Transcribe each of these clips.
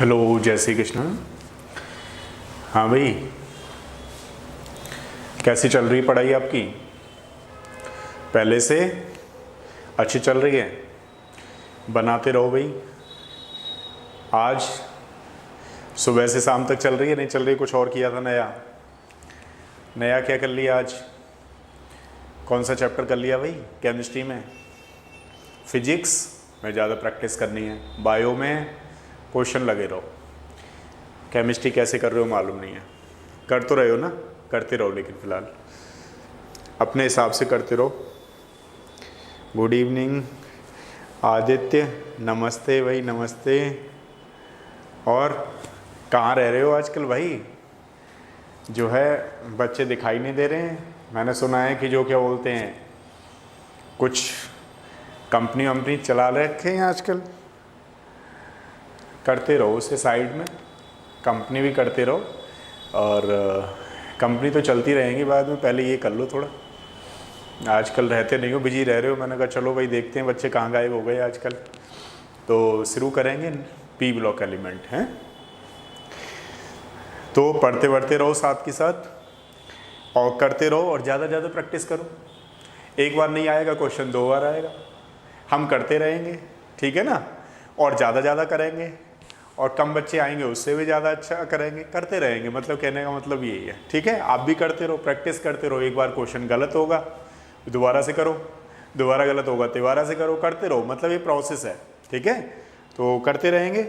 Hello, जय श्री कृष्ण। हाँ भाई, कैसी चल रही पढ़ाई आपकी? पहले से अच्छी चल रही है? बनाते रहो भाई। आज सुबह से शाम तक चल रही है, नहीं चल रही? कुछ और किया था नया? नया क्या कर लिया आज? कौन सा चैप्टर कर लिया भाई? केमिस्ट्री में? फिजिक्स में ज़्यादा प्रैक्टिस करनी है, बायो में क्वेश्चन लगे रहो। केमिस्ट्री कैसे कर रहे हो मालूम नहीं है, कर तो रहे हो ना? करते रहो, लेकिन फ़िलहाल अपने हिसाब से करते रहो। गुड इवनिंग आदित्य, नमस्ते भाई, नमस्ते। और कहाँ रह रहे हो आजकल भाई? जो है बच्चे दिखाई नहीं दे रहे हैं। मैंने सुना है कि जो क्या बोलते हैं, कुछ कंपनी वंपनी चला रखे हैं आजकल। करते रहो उसे साइड में, कंपनी भी करते रहो। और कंपनी तो चलती रहेंगी बाद में, पहले ये कर लो थोड़ा। आजकल रहते नहीं हो, बिजी रह रहे हो। मैंने कहा चलो भाई देखते हैं बच्चे कहाँ गायब हो गए आजकल। तो शुरू करेंगे पी ब्लॉक एलिमेंट हैं। तो पढ़ते पढ़ते रहो साथ के साथ, और करते रहो और ज़्यादा ज़्यादा प्रैक्टिस करो। एक बार नहीं आएगा क्वेश्चन, 2 बार आएगा। हम करते रहेंगे, ठीक है ना? और ज़्यादा ज़्यादा करेंगे, और कम बच्चे आएंगे उससे भी ज़्यादा अच्छा करेंगे। करते रहेंगे, मतलब कहने का मतलब यही है, ठीक है? आप भी करते रहो, प्रैक्टिस करते रहो। एक बार क्वेश्चन गलत होगा दोबारा से करो, दोबारा गलत होगा दोबारा से करो, करते रहो। मतलब ये प्रोसेस है, ठीक है? तो करते रहेंगे।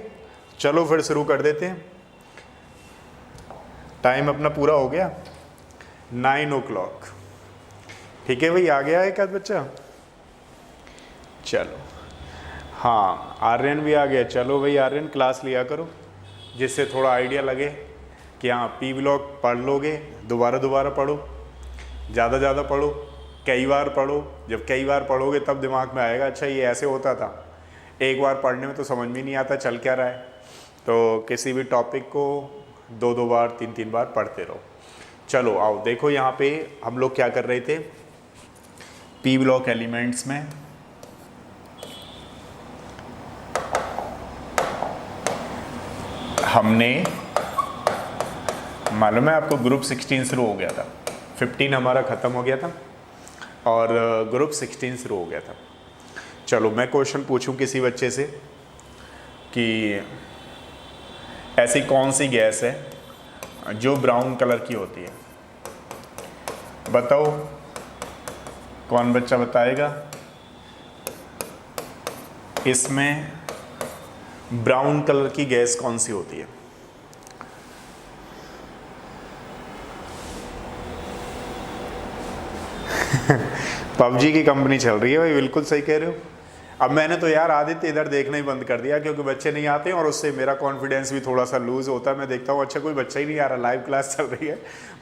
चलो फिर शुरू कर देते हैं। टाइम अपना पूरा हो गया, 9 o'clock, ठीक है भाई? आ गया एक आध बच्चा? चलो, हाँ, आर्यन भी आ गया। चलो भाई आर्यन, क्लास लिया करो, जिससे थोड़ा आइडिया लगे कि हाँ पी ब्लॉक पढ़ लोगे। दोबारा दोबारा पढ़ो, ज़्यादा ज़्यादा पढ़ो, कई बार पढ़ो। जब कई बार पढ़ोगे तब दिमाग में आएगा, अच्छा ये ऐसे होता था। एक बार पढ़ने में तो समझ में नहीं आता चल क्या रहा है। तो किसी भी टॉपिक को 2-2 बार 3-3 बार पढ़ते रहो। चलो आओ देखो, यहाँ पे हम लोग क्या कर रहे थे पी ब्लॉक एलिमेंट्स में। हमने, मालूम है आपको, ग्रुप 16 शुरू हो गया था। 15 हमारा ख़त्म हो गया था और ग्रुप 16 शुरू हो गया था। चलो मैं क्वेश्चन पूछूं किसी बच्चे से कि ऐसी कौन सी गैस है जो ब्राउन कलर की होती है? बताओ, कौन बच्चा बताएगा? इसमें ब्राउन कलर की गैस कौन सी होती है? पबजी की कंपनी चल रही है भाई, बिल्कुल सही कह रहे हो। अब मैंने तो यार आदित्य इधर देखना ही बंद कर दिया, क्योंकि बच्चे नहीं आते हैं और उससे मेरा कॉन्फिडेंस भी थोड़ा सा लूज होता है। मैं देखता हूँ अच्छा कोई बच्चा ही नहीं आ रहा, लाइव क्लास चल रही है,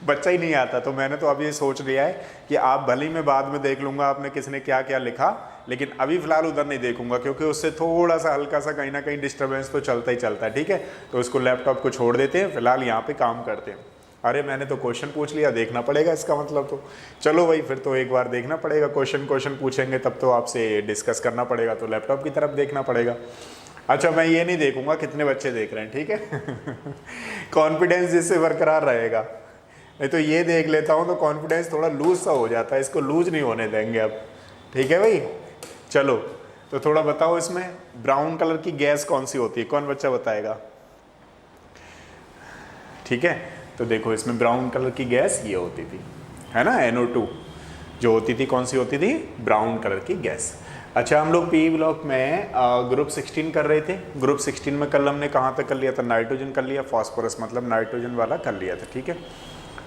बच्चा ही नहीं आता। तो मैंने तो अब ये सोच लिया है कि आप भले ही मैं बाद में देख लूँगा आपने किसने क्या क्या लिखा, लेकिन अभी फ़िलहाल उधर नहीं देखूंगा, क्योंकि उससे थोड़ा सा हल्का सा कहीं ना कहीं डिस्टर्बेंस तो चलता ही चलता है, ठीक है? तो उसको लैपटॉप को छोड़ देते हैं, फिलहाल यहाँ पे काम करते हैं। अरे मैंने तो क्वेश्चन पूछ लिया, देखना पड़ेगा इसका मतलब। तो चलो भाई, फिर तो एक बार देखना पड़ेगा। क्वेश्चन पूछेंगे तब तो आपसे डिस्कस करना पड़ेगा, तो लैपटॉप की तरफ देखना पड़ेगा। अच्छा, मैं ये नहीं देखूंगा कितने बच्चे देख रहे हैं, ठीक है? कॉन्फिडेंस जिससे बरकरार रहेगा। नहीं तो ये देख लेता हूँ तो कॉन्फिडेंस थोड़ा लूज सा हो जाता है, इसको लूज नहीं होने देंगे अब, ठीक है भाई? चलो, तो थोड़ा बताओ, इसमें ब्राउन कलर की गैस कौन सी होती है? कौन बच्चा बताएगा? ठीक है, तो देखो इसमें ब्राउन कलर की गैस ये होती थी, है ना? NO2 जो होती थी, कौन सी होती थी? ब्राउन कलर की गैस। अच्छा, हम लोग पी ब्लॉक में ग्रुप 16 कर रहे थे। ग्रुप 16 में कल हमने कहाँ तक कर लिया था? नाइट्रोजन कर लिया, फॉस्फोरस मतलब नाइट्रोजन वाला कर लिया था, ठीक है?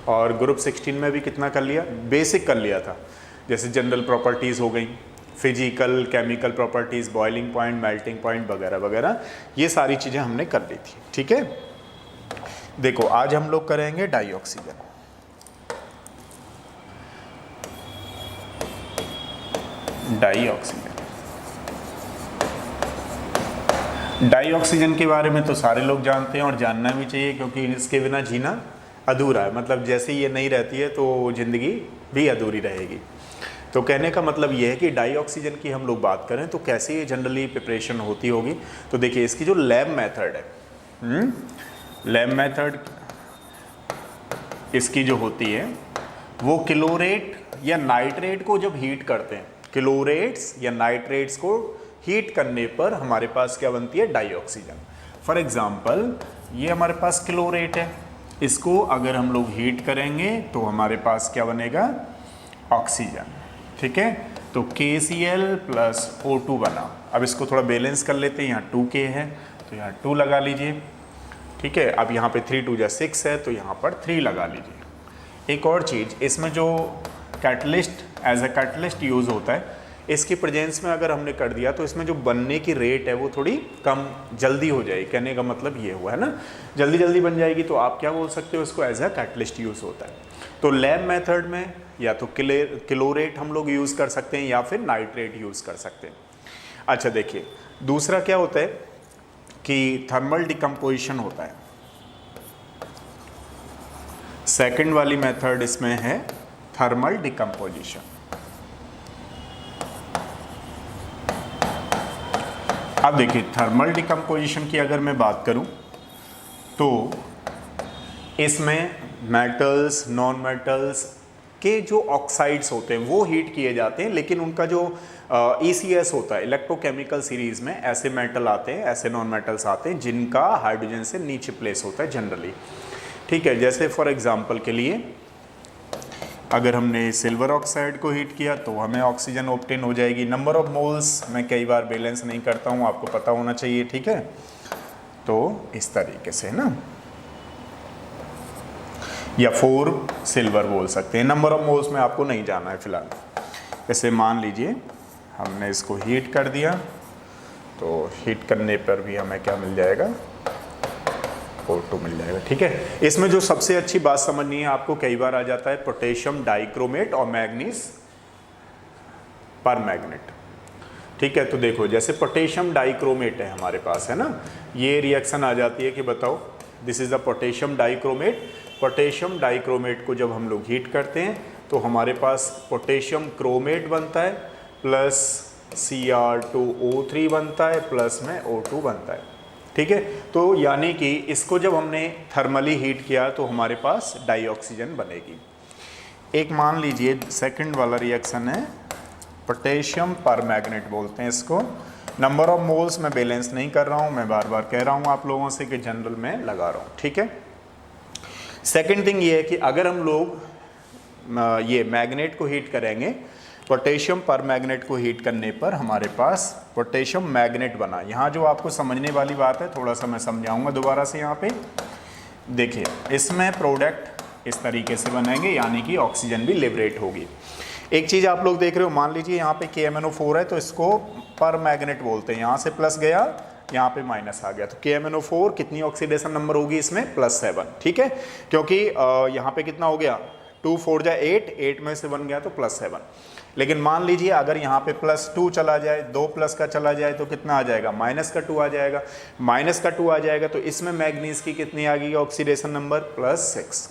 और ग्रुप 16 में भी कितना कर लिया? बेसिक कर लिया था, जैसे जनरल प्रॉपर्टीज़ हो गई, physical chemical properties, boiling point, melting point वगैरह वगैरह, ये सारी चीज़ें हमने कर ली थी, ठीक है? देखो आज हम लोग करेंगे डाइऑक्सीजन। डाइऑक्सीजन के बारे में तो सारे लोग जानते हैं और जानना भी चाहिए, क्योंकि इसके बिना जीना अधूरा है। मतलब जैसे ये नहीं रहती है तो ज़िंदगी भी अधूरी रहेगी। तो कहने का मतलब ये है कि डाइऑक्सीजन की हम लोग बात करें तो कैसे ये जनरली प्रिपरेशन होती होगी। तो देखिए इसकी जो लैब मेथड है लैब मेथड इसकी जो होती है वो क्लोरेट या नाइट्रेट को जब हीट करते हैं, क्लोरेट्स या नाइट्रेट्स को हीट करने पर हमारे पास क्या बनती है, डाई ऑक्सीजन। फॉर एग्जाम्पल ये हमारे पास क्लोरेट है, इसको अगर हम लोग हीट करेंगे तो हमारे पास क्या बनेगा, ऑक्सीजन। ठीक है, तो KCl प्लस O2 बना। अब इसको थोड़ा बैलेंस कर लेते हैं, यहाँ 2K है तो यहाँ 2 लगा लीजिए। ठीक है, अब यहाँ पे 3 2 6 है तो यहाँ पर 3 लगा लीजिए। एक और चीज़, इसमें जो catalyst as a catalyst use होता है, इसकी प्रेजेंस में अगर हमने कर दिया तो इसमें जो बनने की रेट है वो थोड़ी कम जल्दी हो जाएगी। कहने का मतलब ये हुआ है ना, जल्दी जल्दी बन जाएगी, तो आप क्या बोल सकते हो, इसको एज ए कैटलिस्ट यूज़ होता है। तो लैब मेथड में या तो क्लोरेट हम लोग यूज़ कर सकते हैं या फिर नाइट्रेट यूज़ कर सकते हैं। अच्छा देखिए, दूसरा क्या होता है कि थर्मल डिकम्पोजिशन होता है। सेकंड वाली मेथड इसमें है थर्मल डिकम्पोजिशन। अब देखिए, थर्मल डिकम्पोजिशन की अगर मैं बात करूं तो इसमें मेटल्स, नॉन मेटल्स के जो ऑक्साइड्स होते हैं वो हीट किए जाते हैं, लेकिन उनका जो ECS होता है, इलेक्ट्रोकेमिकल सीरीज में ऐसे मेटल आते हैं, ऐसे नॉन मेटल्स आते हैं जिनका हाइड्रोजन से नीचे प्लेस होता है जनरली। ठीक है, जैसे फॉर एग्जांपल के लिए अगर हमने सिल्वर ऑक्साइड को हीट किया तो हमें ऑक्सीजन ऑब्टेन हो जाएगी। नंबर ऑफ मोल्स मैं कई बार बैलेंस नहीं करता हूँ, आपको पता होना चाहिए। ठीक है, तो इस तरीके से ना, या 4 सिल्वर बोल सकते हैं। नंबर ऑफ मोल्स में आपको नहीं जाना है फिलहाल। जैसे मान लीजिए हमने इसको हीट कर दिया तो हीट करने पर भी हमें क्या मिल जाएगा, O2 मिल जाएगा। ठीक है, इसमें जो सबसे अच्छी बात समझनी है आपको, कई बार आ जाता है पोटेशियम डाइक्रोमेट और मैग्नीज पर मैग्नेट। ठीक है, तो देखो जैसे पोटेशियम डाइक्रोमेट है हमारे पास, है ना, ये रिएक्शन आ जाती है कि बताओ this is the potassium dichromate. Potassium dichromate को जब हम लोग हीट करते हैं तो हमारे पास पोटेशियम क्रोमेट बनता है प्लस Cr2O3 बनता है प्लस में O2 बनता है। ठीक है, तो यानी कि इसको जब हमने थर्मली हीट किया तो हमारे पास डाई ऑक्सीजन बनेगी। एक मान लीजिए सेकंड वाला रिएक्शन है, पोटेशियम पर मैग्नेट बोलते हैं इसको। नंबर ऑफ मोल्स में बैलेंस नहीं कर रहा हूँ, मैं बार बार कह रहा हूँ आप लोगों से कि जनरल में लगा रहा हूँ। ठीक है, सेकंड थिंग ये है कि अगर हम लोग ये मैग्नेट को हीट करेंगे, पोटेशियम पर मैग्नेट को हीट करने पर हमारे पास पोटेशियम मैग्नेट बना। यहाँ जो आपको समझने वाली बात है, थोड़ा सा मैं समझाऊंगा दोबारा से। यहाँ पे देखिए, इसमें प्रोडक्ट इस तरीके से बनेंगे, यानी कि ऑक्सीजन भी लिबरेट होगी। एक चीज़ आप लोग देख रहे हो, मान लीजिए यहाँ पे KMnO4 है तो इसको पर मैग्नेट बोलते हैं। यहाँ से प्लस गया, यहाँ पे माइनस आ गया, तो KMnO4 कितनी ऑक्सीडेशन नंबर होगी इसमें, +7। ठीक है, क्योंकि यहाँ पे कितना हो गया, 2 4 जा 8 में से 1 गया तो +7। लेकिन मान लीजिए अगर यहाँ पे +2 चला जाए, 2 प्लस का चला जाए तो कितना आ जाएगा, -2 आ जाएगा। -2 आ जाएगा तो इसमें मैग्नीज की कितनी आ गई ऑक्सीडेशन नंबर, +6।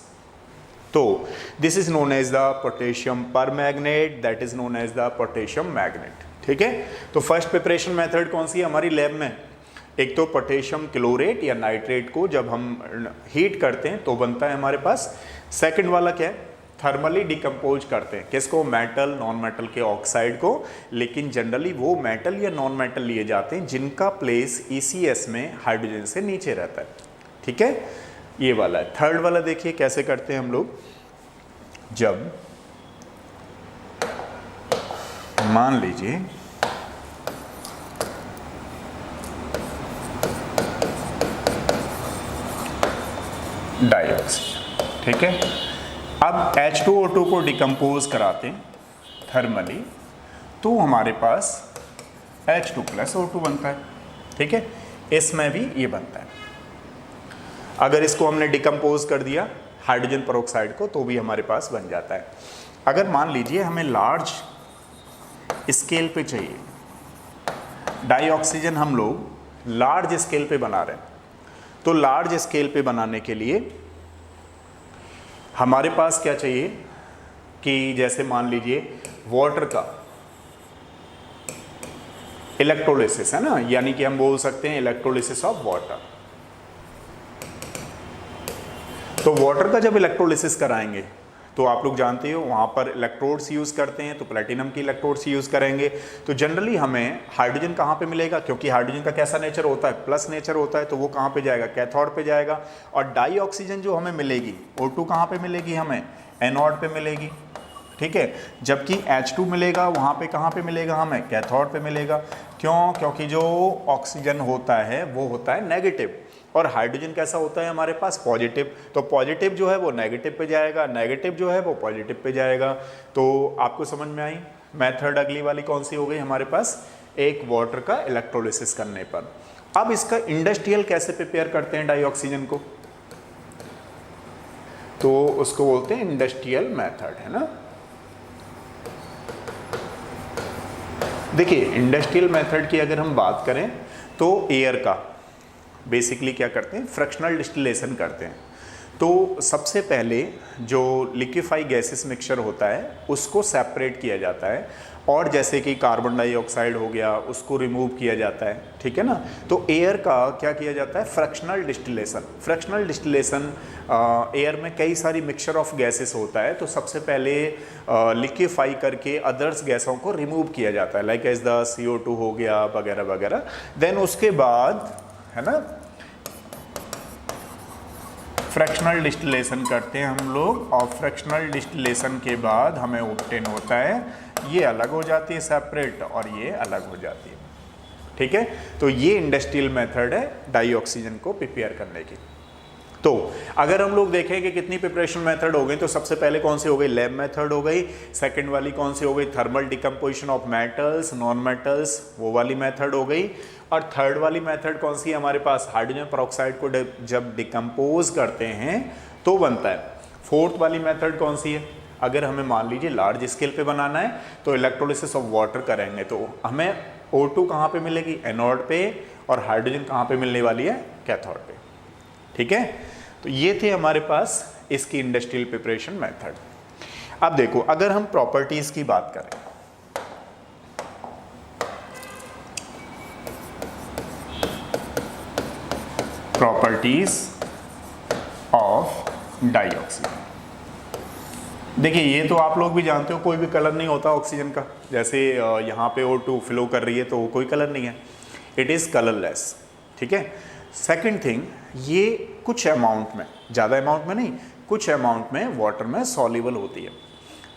तो this is known as the potassium permanganate, that is known as the potassium manganate. ठीक है, तो फर्स्ट प्रिपरेशन मेथड कौन सी है हमारी लैब में, एक तो पोटेशियम क्लोरेट या नाइट्रेट को जब हम हीट करते हैं तो बनता है हमारे पास। सेकंड वाला क्या है, थर्मली डिकम्पोज करते हैं, किसको, मेटल नॉन मेटल के ऑक्साइड को, लेकिन जनरली वो मेटल या नॉन मेटल लिए जाते हैं जिनका प्लेस ECS में हाइड्रोजन से नीचे रहता है। ठीक है, ये वाला है। थर्ड वाला देखिए कैसे करते हैं हम लोग, जब मान लीजिए डाइऑक्सीजन। ठीक है, अब H2O2 को डिकम्पोज कराते हैं थर्मली तो हमारे पास H2+O2 बनता है। ठीक है, इसमें भी ये बनता है। अगर इसको हमने डिकम्पोज कर दिया हाइड्रोजन पेरोक्साइड को तो भी हमारे पास बन जाता है। अगर मान लीजिए हमें लार्ज स्केल पे चाहिए, डाइऑक्सीजन हम लोग लार्ज स्केल पे बना रहे हैं, तो लार्ज स्केल पे बनाने के लिए हमारे पास क्या चाहिए कि जैसे मान लीजिए वाटर का इलेक्ट्रोलिसिस है ना, यानी कि हम बोल सकते हैं इलेक्ट्रोलिसिस ऑफ वाटर। तो वाटर का जब इलेक्ट्रोलिसिस कराएंगे तो आप लोग जानते हो वहाँ पर इलेक्ट्रोड्स यूज़ करते हैं, तो प्लेटिनम की इलेक्ट्रोड्स यूज़ करेंगे। तो जनरली हमें हाइड्रोजन कहाँ पे मिलेगा, क्योंकि हाइड्रोजन का कैसा नेचर होता है, प्लस नेचर होता है, तो वो कहाँ पे जाएगा, कैथोड पे जाएगा। और डाई ऑक्सीजन जो हमें मिलेगी O2 कहाँ पे मिलेगी, हमें एनोड पे मिलेगी, ठीक है। जबकि H2 मिलेगा वहाँ पे कहाँ पे मिलेगा, हमें कैथोड पे मिलेगा। क्यों, क्योंकि जो ऑक्सीजन होता है वो होता है नेगेटिव और हाइड्रोजन कैसा होता है हमारे पास, पॉजिटिव। तो पॉजिटिव जो है वो नेगेटिव पे जाएगा, नेगेटिव जो है वो पॉजिटिव पे जाएगा। तो आपको समझ में आई मेथड अगली वाली कौन सी हो गई हमारे पास, एक वाटर का इलेक्ट्रोलिसिस करने पर। अब इसका इंडस्ट्रियल कैसे प्रिपेयर करते हैं डाइऑक्सीजन को, तो उसको बोलते हैं इंडस्ट्रियल मेथड, है ना। देखिए इंडस्ट्रियल मेथड की अगर हम बात करें तो एयर का बेसिकली क्या करते हैं, फ्रैक्शनल डिस्टिलेशन करते हैं। तो सबसे पहले जो लिक्विफाई गैसेस मिक्सचर होता है उसको सेपरेट किया जाता है, और जैसे कि कार्बन डाइऑक्साइड हो गया उसको रिमूव किया जाता है, ठीक है ना। तो एयर का क्या किया जाता है, fractional distillation. Fractional distillation air में कई सारी मिक्सचर ऑफ गैसेस होता है, तो सबसे पहले लिक्विफाई करके अदर्स गैसों को रिमूव किया जाता है, लाइक एज द CO2 हो गया वगैरह वगैरह। देन उसके बाद, है ना, फ्रैक्शनल डिस्टिलेशन करते हैं हम लोग, और फ्रैक्शनल डिस्टिलेशन के बाद हमें ऑब्टेन होता है, ये अलग हो जाती है सेपरेट और ये अलग हो जाती है, ठीक है। तो ये इंडस्ट्रियल मेथड है डाइऑक्सीजन को प्रिपेयर करने की। तो अगर हम लोग देखें कि कितनी प्रिपरेशन मेथड हो गई, तो सबसे पहले कौन सी हो गई, लैब मेथड हो गई। सेकंड वाली कौन सी हो गई, thermal decomposition of metals, non metals, वो वाली मेथड हो गई। और थर्ड वाली मेथड कौन सी है हमारे पास, हाइड्रोजन पेरोक्साइड को जब डिकम्पोज करते हैं तो बनता है। फोर्थ वाली मेथड कौन सी है, अगर हमें मान लीजिए लार्ज स्केल पे बनाना है तो इलेक्ट्रोलिसिस ऑफ वाटर करेंगे, तो हमें O2 कहाँ पे मिलेगी, एनोड पे, और हाइड्रोजन कहाँ पे मिलने वाली है, कैथोड पे, ठीक है। तो ये थे हमारे पास इसकी इंडस्ट्रियल प्रिपरेशन मेथड। अब देखो अगर हम प्रॉपर्टीज की बात करें, प्रॉपर्टीज ऑफ डाइऑक्सीजन, देखिए ये तो आप लोग भी जानते हो कोई भी कलर नहीं होता ऑक्सीजन का। जैसे यहाँ पे O2 फ्लो कर रही है तो कोई कलर नहीं है, इट इज़ कलरलेस, ठीक है। सेकंड थिंग, ये कुछ अमाउंट में, ज़्यादा अमाउंट में नहीं, कुछ अमाउंट में वाटर में सॉल्युबल होती है,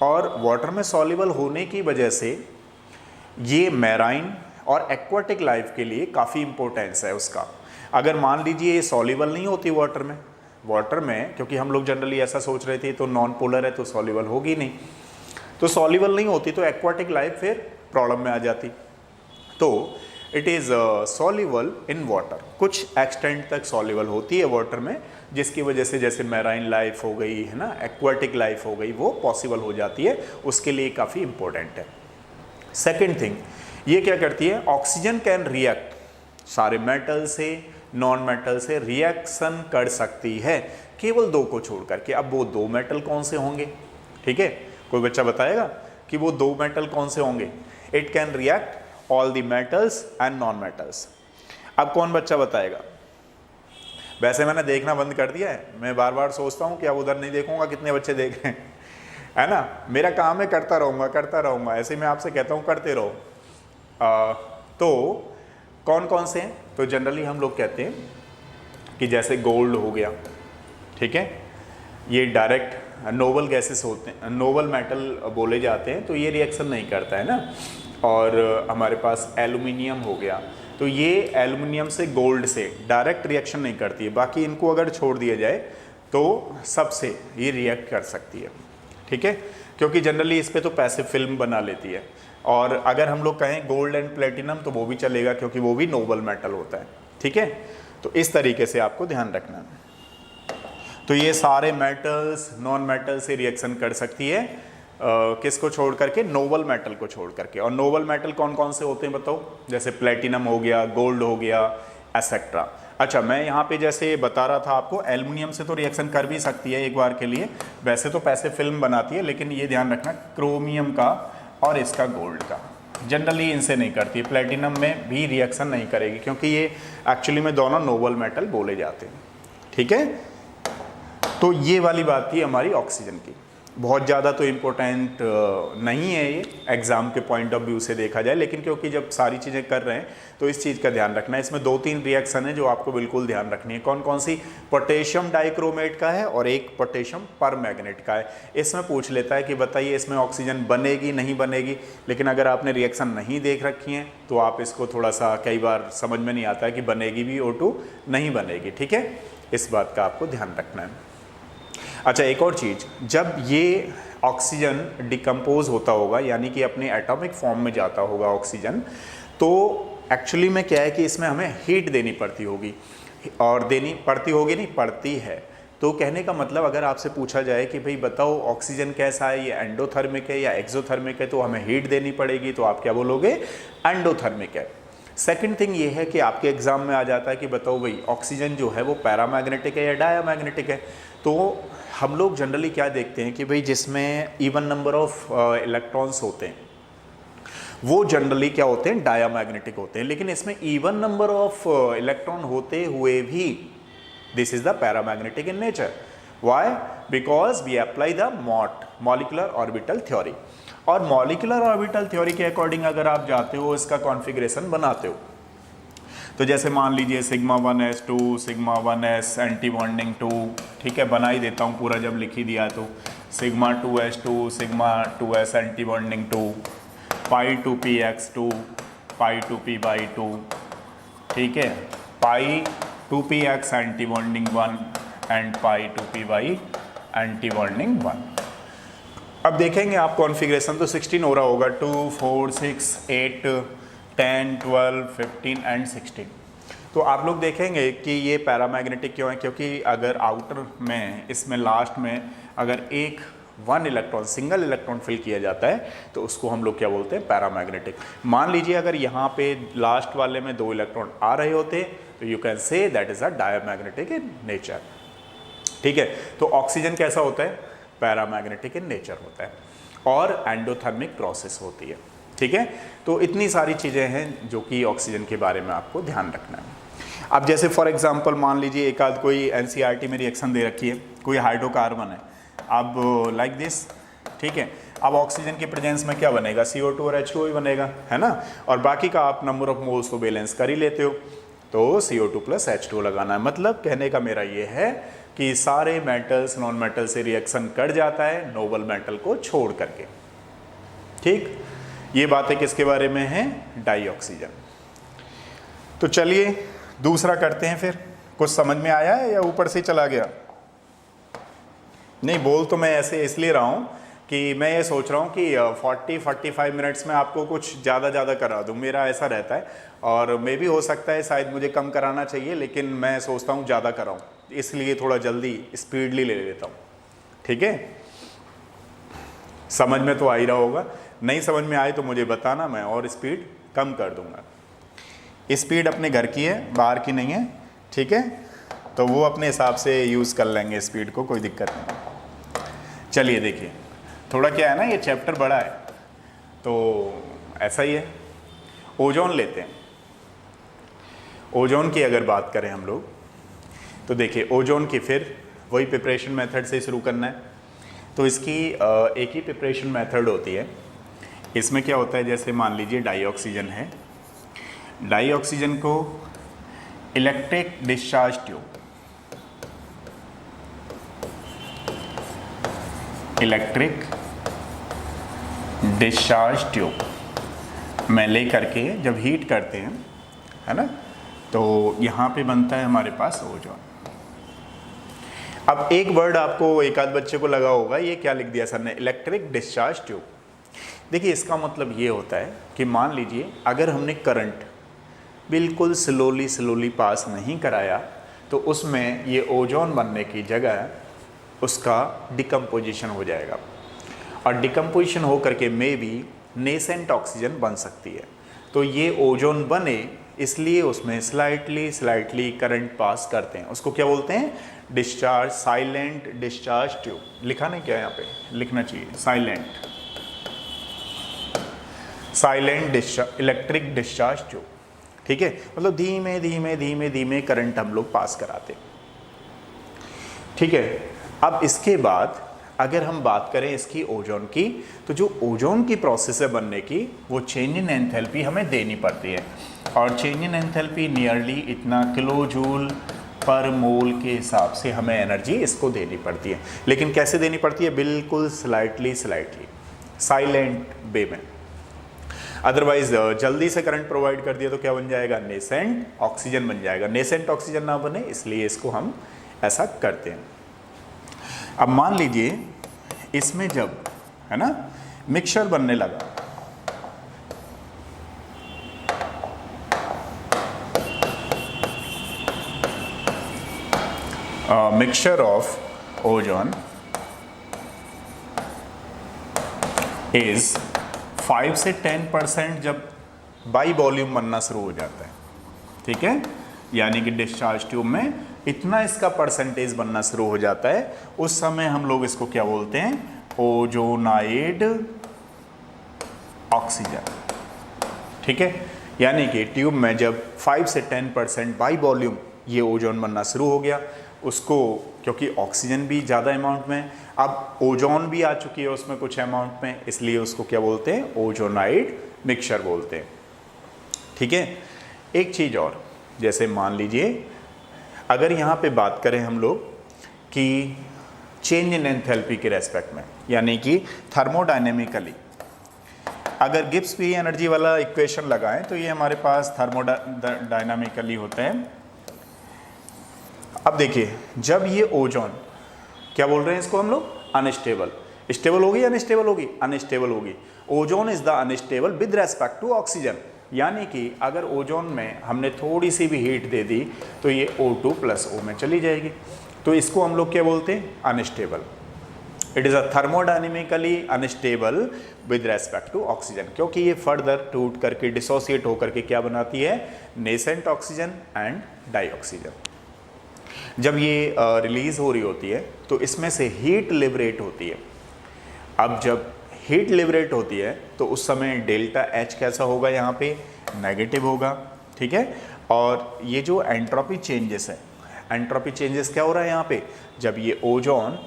और वाटर में सॉल्युबल होने की वजह से ये मैराइन और एक्वाटिक लाइफ के लिए काफ़ी इंपॉर्टेंस है उसका। अगर मान लीजिए ये सॉल्युबल नहीं होती वाटर में, क्योंकि हम लोग जनरली ऐसा सोच रहे थे तो नॉन पोलर है तो सॉल्युबल होगी नहीं, तो सॉल्युबल नहीं होती तो एक्वाटिक लाइफ फिर प्रॉब्लम में आ जाती। तो it is soluble in water, कुछ एक्सटेंट तक सॉल्युबल होती है वाटर में, जिसकी वजह से जैसे मैराइन लाइफ हो गई, है ना, एक्वाटिक लाइफ हो गई, वो पॉसिबल हो जाती है, उसके लिए काफ़ी इंपॉर्टेंट है। सेकेंड थिंग, ये क्या करती है, ऑक्सीजन कैन रिएक्ट, सारे मेटल से नॉन मेटल से रिएक्शन कर सकती है, केवल दो को छोड़ करके। अब वो दो मेटल कौन से होंगे, ठीक है, कोई बच्चा बताएगा कि वो दो मेटल कौन से होंगे। It can react all the metals and non metals. अब कौन बच्चा बताएगा, वैसे मैंने देखना बंद कर दिया है, मैं बार बार सोचता हूँ कि अब उधर नहीं देखूंगा कितने बच्चे देख रहे हैं, है ना, मेरा काम है करता रहूँगा, ऐसे ही मैं आपसे कहता हूँ करते रहो। तो कौन कौन से हैं, तो जनरली हम लोग कहते हैं कि जैसे गोल्ड हो गया, ठीक है, ये डायरेक्ट नोबल गैसेस होते हैं, नोबल मेटल बोले जाते हैं, तो ये रिएक्शन नहीं करता है ना। और हमारे पास एल्युमिनियम हो गया, तो ये एल्युमिनियम से गोल्ड से डायरेक्ट रिएक्शन नहीं करती है, बाकी इनको अगर छोड़ दिया जाए तो सबसे ये रिएक्ट कर सकती है, ठीक है, क्योंकि जनरली इस पर तो पैसिव फिल्म बना लेती है। और अगर हम लोग कहें गोल्ड एंड प्लेटिनम तो वो भी चलेगा, क्योंकि वो भी नोबल मेटल होता है, ठीक है। तो इस तरीके से आपको ध्यान रखना है। तो ये सारे मेटल्स नॉन मेटल से रिएक्शन कर सकती है, किसको छोड़ करके, नोबल मेटल को छोड़ करके। और नोबल मेटल कौन कौन से होते हैं बताओ, जैसे प्लेटिनम हो गया, गोल्ड हो गया, एसेट्रा। अच्छा, मैं यहाँ पे जैसे बता रहा था आपको, एल्युमिनियम से तो रिएक्शन कर भी सकती है एक बार के लिए, वैसे तो पैसिव फिल्म बनाती है, लेकिन ये ध्यान रखना क्रोमियम का और इसका गोल्ड का जनरली इनसे नहीं करती, प्लेटिनम में भी रिएक्शन नहीं करेगी, क्योंकि ये एक्चुअली में दोनों नोबल मेटल बोले जाते हैं, ठीक है। तो ये वाली बात थी हमारी ऑक्सीजन की। बहुत ज़्यादा तो इम्पोर्टेंट नहीं है ये एग्ज़ाम के पॉइंट ऑफ व्यू से देखा जाए, लेकिन क्योंकि जब सारी चीज़ें कर रहे हैं तो इस चीज़ का ध्यान रखना है। इसमें 2-3 रिएक्शन है जो आपको बिल्कुल ध्यान रखनी है। कौन कौन सी? पोटेशियम डाइक्रोमेट का है और एक पोटेशियम परमैंगनेट का है। इसमें पूछ लेता है कि बताइए इसमें ऑक्सीजन बनेगी नहीं बनेगी, लेकिन अगर आपने रिएक्शन नहीं देख रखी है तो आप इसको थोड़ा सा कई बार समझ में नहीं आता है कि बनेगी भी O2 नहीं बनेगी। ठीक है, इस बात का आपको ध्यान रखना है। अच्छा, एक और चीज़, जब ये ऑक्सीजन डिकम्पोज होता होगा यानी कि अपने एटॉमिक फॉर्म में जाता होगा ऑक्सीजन, तो एक्चुअली में क्या है कि इसमें हमें हीट देनी पड़ती होगी, और देनी पड़ती होगी नहीं, पड़ती है। तो कहने का मतलब अगर आपसे पूछा जाए कि भाई बताओ ऑक्सीजन कैसा है, ये एंडोथर्मिक है या एक्सोथर्मिक है, तो हमें हीट देनी पड़ेगी, तो आप क्या बोलोगे? एंडोथर्मिक है। सेकंड थिंग ये है कि आपके एग्जाम में आ जाता है कि बताओ भाई ऑक्सीजन जो है वो पैरामैग्नेटिक है या डायामैग्नेटिक है। तो हम लोग जनरली क्या देखते हैं कि भाई जिसमें इवन नंबर ऑफ इलेक्ट्रॉन्स होते हैं वो जनरली क्या होते हैं? डायामैग्नेटिक होते हैं। लेकिन इसमें इवन नंबर ऑफ इलेक्ट्रॉन होते हुए भी this is the paramagnetic in nature. Why? Because we apply the MOT, molecular orbital theory. और मॉलिक्यूलर ऑर्बिटल थ्योरी के अकॉर्डिंग अगर आप जाते हो, इसका कॉन्फ़िगरेशन बनाते हो, तो जैसे मान लीजिए sigma 1s2 sigma 1s anti bonding 2, ठीक है, बना ही देता हूँ पूरा जब लिख ही दिया, तो sigma 2s2 sigma 2s anti bonding 2, पाई 2px2 पाई 2p/2, ठीक है, पाई 2px anti bonding 1 and pi 2p/, anti bonding 1। अब देखेंगे आप कॉन्फ़िगरेशन तो 16 हो रहा होगा, 2 4 6 8 10 12 15 एंड 16। तो आप लोग देखेंगे कि ये पैरामैग्नेटिक क्यों है? क्योंकि अगर आउटर में, इसमें लास्ट में अगर एक 1 इलेक्ट्रॉन, सिंगल इलेक्ट्रॉन फिल किया जाता है तो उसको हम लोग क्या बोलते हैं? पैरामैग्नेटिक। मान लीजिए अगर यहाँ पे लास्ट वाले में 2 इलेक्ट्रॉन आ रहे होते तो you can say that is a diamagnetic in nature. ठीक है, तो ऑक्सीजन कैसा होता है? पैरामैग्नेटिक इन नेचर होता है और एंडोथर्मिक प्रोसेस होती है। ठीक है, तो इतनी सारी चीज़ें हैं जो कि ऑक्सीजन के बारे में आपको ध्यान रखना है। अब जैसे फॉर एग्जांपल मान लीजिए एक आध कोई एनसीईआरटी में रिएक्शन दे रखी है, कोई हाइड्रोकार्बन है, अब लाइक दिस, ठीक है, अब ऑक्सीजन के प्रेजेंस में क्या बनेगा? CO2 और H2O ही बनेगा, है ना, और बाकी का आप नंबर ऑफ मोल्स तो बैलेंस कर ही लेते हो, तो CO2 + H2O लगाना है। मतलब कहने का मेरा ये है कि सारे मेटल्स नॉन मेटल से रिएक्शन कर जाता है नोबल मेटल को छोड़ करके। ठीक, ये बातें किसके बारे में है? डाइऑक्सीजन। तो चलिए दूसरा करते हैं फिर। कुछ समझ में आया है या ऊपर से चला गया? नहीं, बोल तो मैं ऐसे इसलिए रहा हूँ कि मैं ये सोच रहा हूँ कि 40-45 मिनट्स में आपको कुछ ज़्यादा करा दूँ, मेरा ऐसा रहता है। और मे भी हो सकता है शायद मुझे कम कराना चाहिए, लेकिन मैं सोचता हूँ ज़्यादा कराऊँ, इसलिए थोड़ा जल्दी स्पीडली ले लेता हूँ। ठीक है, समझ में तो आ ही रहा होगा। नहीं समझ में आए तो मुझे बताना, मैं और स्पीड कम कर दूंगा। स्पीड अपने घर की है, बाहर की नहीं है। ठीक है, तो वो अपने हिसाब से यूज़ कर लेंगे स्पीड को, कोई दिक्कत नहीं। चलिए देखिए, थोड़ा क्या है ना, ये चैप्टर बड़ा है तो ऐसा ही है। ओजोन लेते हैं। ओजोन की अगर बात करें हम लोग तो देखिए, ओजोन की फिर वही प्रिपरेशन मेथड से शुरू करना है। तो इसकी एक ही प्रिपरेशन मेथड होती है। इसमें क्या होता है, जैसे मान लीजिए डाइऑक्सीजन है, डाइऑक्सीजन को electric discharge tube, electric discharge tube में ले करके जब हीट करते हैं, है ना, तो यहाँ पे बनता है हमारे पास ओजोन। अब एक वर्ड आपको एक आध बच्चे को लगा होगा, ये क्या लिख दिया सर ने? Electric discharge tube. देखिए, इसका मतलब ये होता है कि मान लीजिए अगर हमने करंट बिल्कुल स्लोली पास नहीं कराया तो उसमें ये ओजोन बनने की जगह उसका डिकम्पोजिशन हो जाएगा, और डिकम्पोजिशन हो करके मे बी नेसेंट ऑक्सीजन बन सकती है। तो ये ओजोन बने इसलिए उसमें स्लाइटली करंट पास करते हैं, उसको क्या बोलते हैं? Discharge, silent discharge tube. लिखा नहीं क्या यहाँ पे? लिखना चाहिए silent discharge, electric discharge tube. ठीक है, मतलब धीमे धीमे करंट हम लोग पास कराते हैं। ठीक है, अब इसके बाद अगर हम बात करें इसकी ओजोन की, तो जो ओजोन की प्रोसेस है बनने की, वो चेंज इन एंथैल्पी हमें देनी पड़ती है, और चेंज इन एंथैल्पी नियरली इतना किलो जूल पर मोल के हिसाब से हमें एनर्जी इसको देनी पड़ती है। लेकिन कैसे देनी पड़ती है? बिल्कुल स्लाइटली साइलेंट वे में। अदरवाइज जल्दी से करंट प्रोवाइड कर दिया तो क्या बन जाएगा? नेसेंट ऑक्सीजन बन जाएगा। नेसेंट ऑक्सीजन ना बने इसलिए इसको हम ऐसा करते हैं। अब मान लीजिए इसमें जब है ना मिक्सचर बनने लगा, मिक्सचर ऑफ ओजोन इज 5 से 10% जब बाई वॉल्यूम बनना शुरू हो जाता है, ठीक है, यानी कि डिस्चार्ज ट्यूब में इतना इसका परसेंटेज बनना शुरू हो जाता है, उस समय हम लोग इसको क्या बोलते हैं? ओजोनाइड ऑक्सीजन, ठीक है। यानी कि ट्यूब में जब 5 से 10% बाई वॉल्यूम ये ओजोन बनना शुरू हो गया, उसको क्योंकि ऑक्सीजन भी ज़्यादा अमाउंट में, अब ओजोन भी आ चुकी है उसमें कुछ अमाउंट में, इसलिए उसको क्या बोलते हैं? ओजोनाइड मिक्सचर बोलते हैं, ठीक है। एक चीज़ और, जैसे मान लीजिए अगर यहाँ पे बात करें हम लोग कि चेंज इन एंथैल्पी के रेस्पेक्ट में, यानी कि थर्मोडायनेमिकली अगर गिब्स पी एनर्जी वाला इक्वेशन लगाएं तो ये हमारे पास थर्मोडायनामिकली होते हैं। अब देखिए जब ये ओजोन, क्या बोल रहे हैं इसको हम लोग? अनस्टेबल। स्टेबल होगी या अनस्टेबल होगी? अनस्टेबल होगी। Ozone is the unstable with respect to oxygen, यानी कि अगर ओजोन में हमने थोड़ी सी भी हीट दे दी तो ये O2 + O में चली जाएगी, तो इसको हम लोग क्या बोलते हैं? Unstable. It is a thermodynamically unstable with respect to oxygen, क्योंकि ये फर्दर टूट करके डिसोसिएट होकर के क्या बनाती है? Nascent oxygen and dioxygen. जब ये रिलीज हो रही होती है तो इसमें से हीट लिबरेट होती है। अब जब हीट लिबरेट होती है तो उस समय डेल्टा H कैसा होगा? यहाँ पे नेगेटिव होगा, ठीक है। और ये जो एंट्रोपी चेंजेस है, एंट्रोपी चेंजेस क्या हो रहा है यहाँ पे? जब ये ओजोन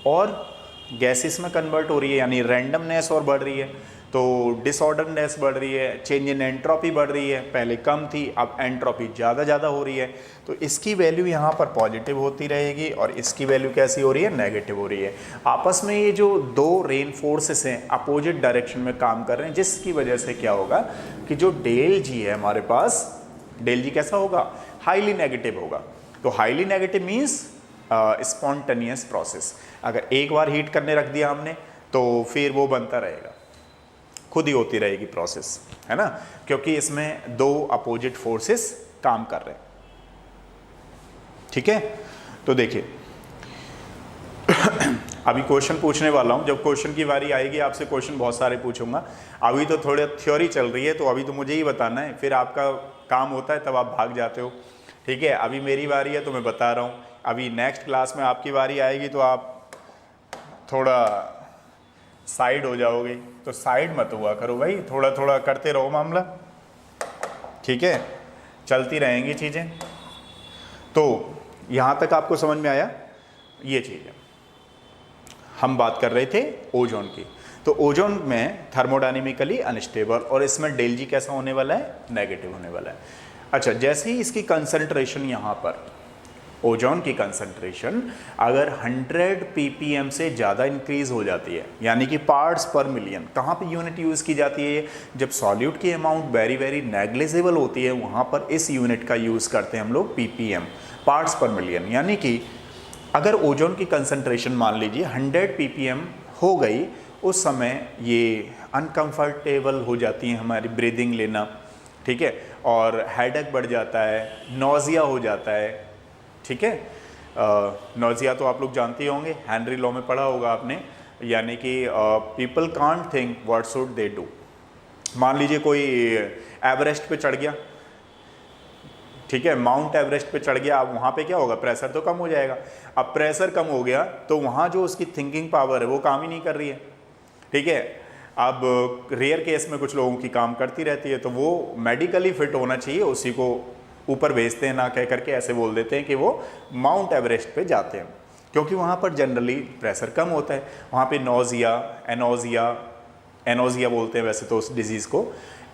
और गैसेस में कन्वर्ट हो रही है, यानी रैंडमनेस और बढ़ रही है, तो डिसऑर्डरनेस बढ़ रही है, चेंज इन एंट्रोपी बढ़ रही है, पहले कम थी अब एंट्रोपी ज़्यादा हो रही है, तो इसकी वैल्यू यहाँ पर पॉजिटिव होती रहेगी और इसकी वैल्यू कैसी हो रही है? नेगेटिव हो रही है। आपस में ये जो दो रेन फोर्सेस हैं अपोजिट डायरेक्शन में काम कर रहे हैं, जिसकी वजह से क्या होगा कि जो डेल जी है हमारे पास, डेल जी कैसा होगा? हाईली नेगेटिव होगा। तो highly negative means spontaneous process. अगर एक बार हीट करने रख दिया हमने तो फिर वो बनता रहेगा, खुद ही होती रहेगी प्रोसेस, है ना, क्योंकि इसमें दो अपोजिट फोर्सेस काम कर रहे हैं, ठीक है। तो देखिए अभी क्वेश्चन पूछने वाला हूं, जब क्वेश्चन की बारी आएगी आपसे क्वेश्चन बहुत सारे पूछूंगा। अभी तो थोड़ी थ्योरी चल रही है तो अभी तो मुझे ही बताना है, फिर आपका काम होता है तब आप भाग जाते हो, ठीक है। अभी मेरी बारी है तो मैं बता रहा हूं, अभी नेक्स्ट क्लास में आपकी बारी आएगी तो आप थोड़ा साइड हो जाओगे, तो साइड मत हुआ करो भाई, थोड़ा थोड़ा करते रहो मामला, ठीक है, चलती रहेंगी चीज़ें। तो यहाँ तक आपको समझ में आया? ये चीज़ है, हम बात कर रहे थे ओजोन की। तो ओजोन में थर्मोडायनेमिकली अनस्टेबल, और इसमें डेल जी कैसा होने वाला है? नेगेटिव होने वाला है। अच्छा, जैसे ही इसकी कंसंट्रेशन यहाँ पर ओजोन की कंसंट्रेशन अगर 100 ppm से ज़्यादा इंक्रीज हो जाती है, यानी कि पार्ट्स पर मिलियन, कहाँ पे यूनिट यूज़ की जाती है? जब सॉल्यूट की अमाउंट वेरी वेरी नेग्लिजिबल होती है वहाँ पर इस यूनिट का यूज़ करते हैं हम लोग ppm, पार्ट्स पर मिलियन। यानी कि अगर ओजोन की कंसंट्रेशन मान लीजिए 100 ppm हो गई, उस समय ये अनकम्फर्टेबल हो जाती हैं हमारी ब्रीदिंग लेना, ठीक है, और हेडेक बढ़ जाता है, नोजिया हो जाता है, ठीक है। नोजिया तो आप लोग जानते होंगे, हेनरी लॉ में पढ़ा होगा आपने, यानी कि people can't think what should they do. मान लीजिए कोई एवरेस्ट पे चढ़ गया, ठीक है, माउंट एवरेस्ट पे चढ़ गया, अब वहाँ पे क्या होगा? प्रेशर तो कम हो जाएगा। अब प्रेशर कम हो गया तो वहाँ जो उसकी थिंकिंग पावर है वो काम ही नहीं कर रही है, ठीक है। अब रेयर केस में कुछ लोगों की काम करती रहती है, तो वो मेडिकली फिट होना चाहिए, उसी को ऊपर भेजते हैं, ना कह करके ऐसे बोल देते हैं कि वो माउंट एवरेस्ट पे जाते हैं। क्योंकि वहाँ पर जनरली प्रेशर कम होता है, वहाँ पे नोजिया, एनोजिया बोलते हैं वैसे तो उस डिजीज़ को,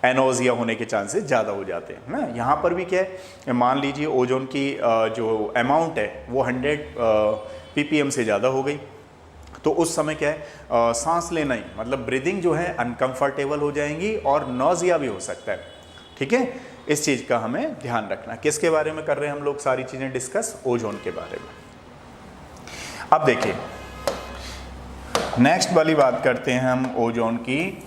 एनोजिया होने के चांसेस ज़्यादा हो जाते हैं ना। यहाँ पर भी क्या है, मान लीजिए ओजोन की जो अमाउंट है वो 100 ppm से ज़्यादा हो गई, तो उस समय क्या है, सांस लेना ही मतलब ब्रीदिंग जो है अनकंफर्टेबल हो जाएंगी और नोजिया भी हो सकता है। ठीक है, इस चीज़ का हमें ध्यान रखना। किसके बारे में कर रहे हैं हम लोग सारी चीज़ें डिस्कस, ओजोन के बारे में। अब देखिए नेक्स्ट वाली बात करते हैं हम ओजोन की।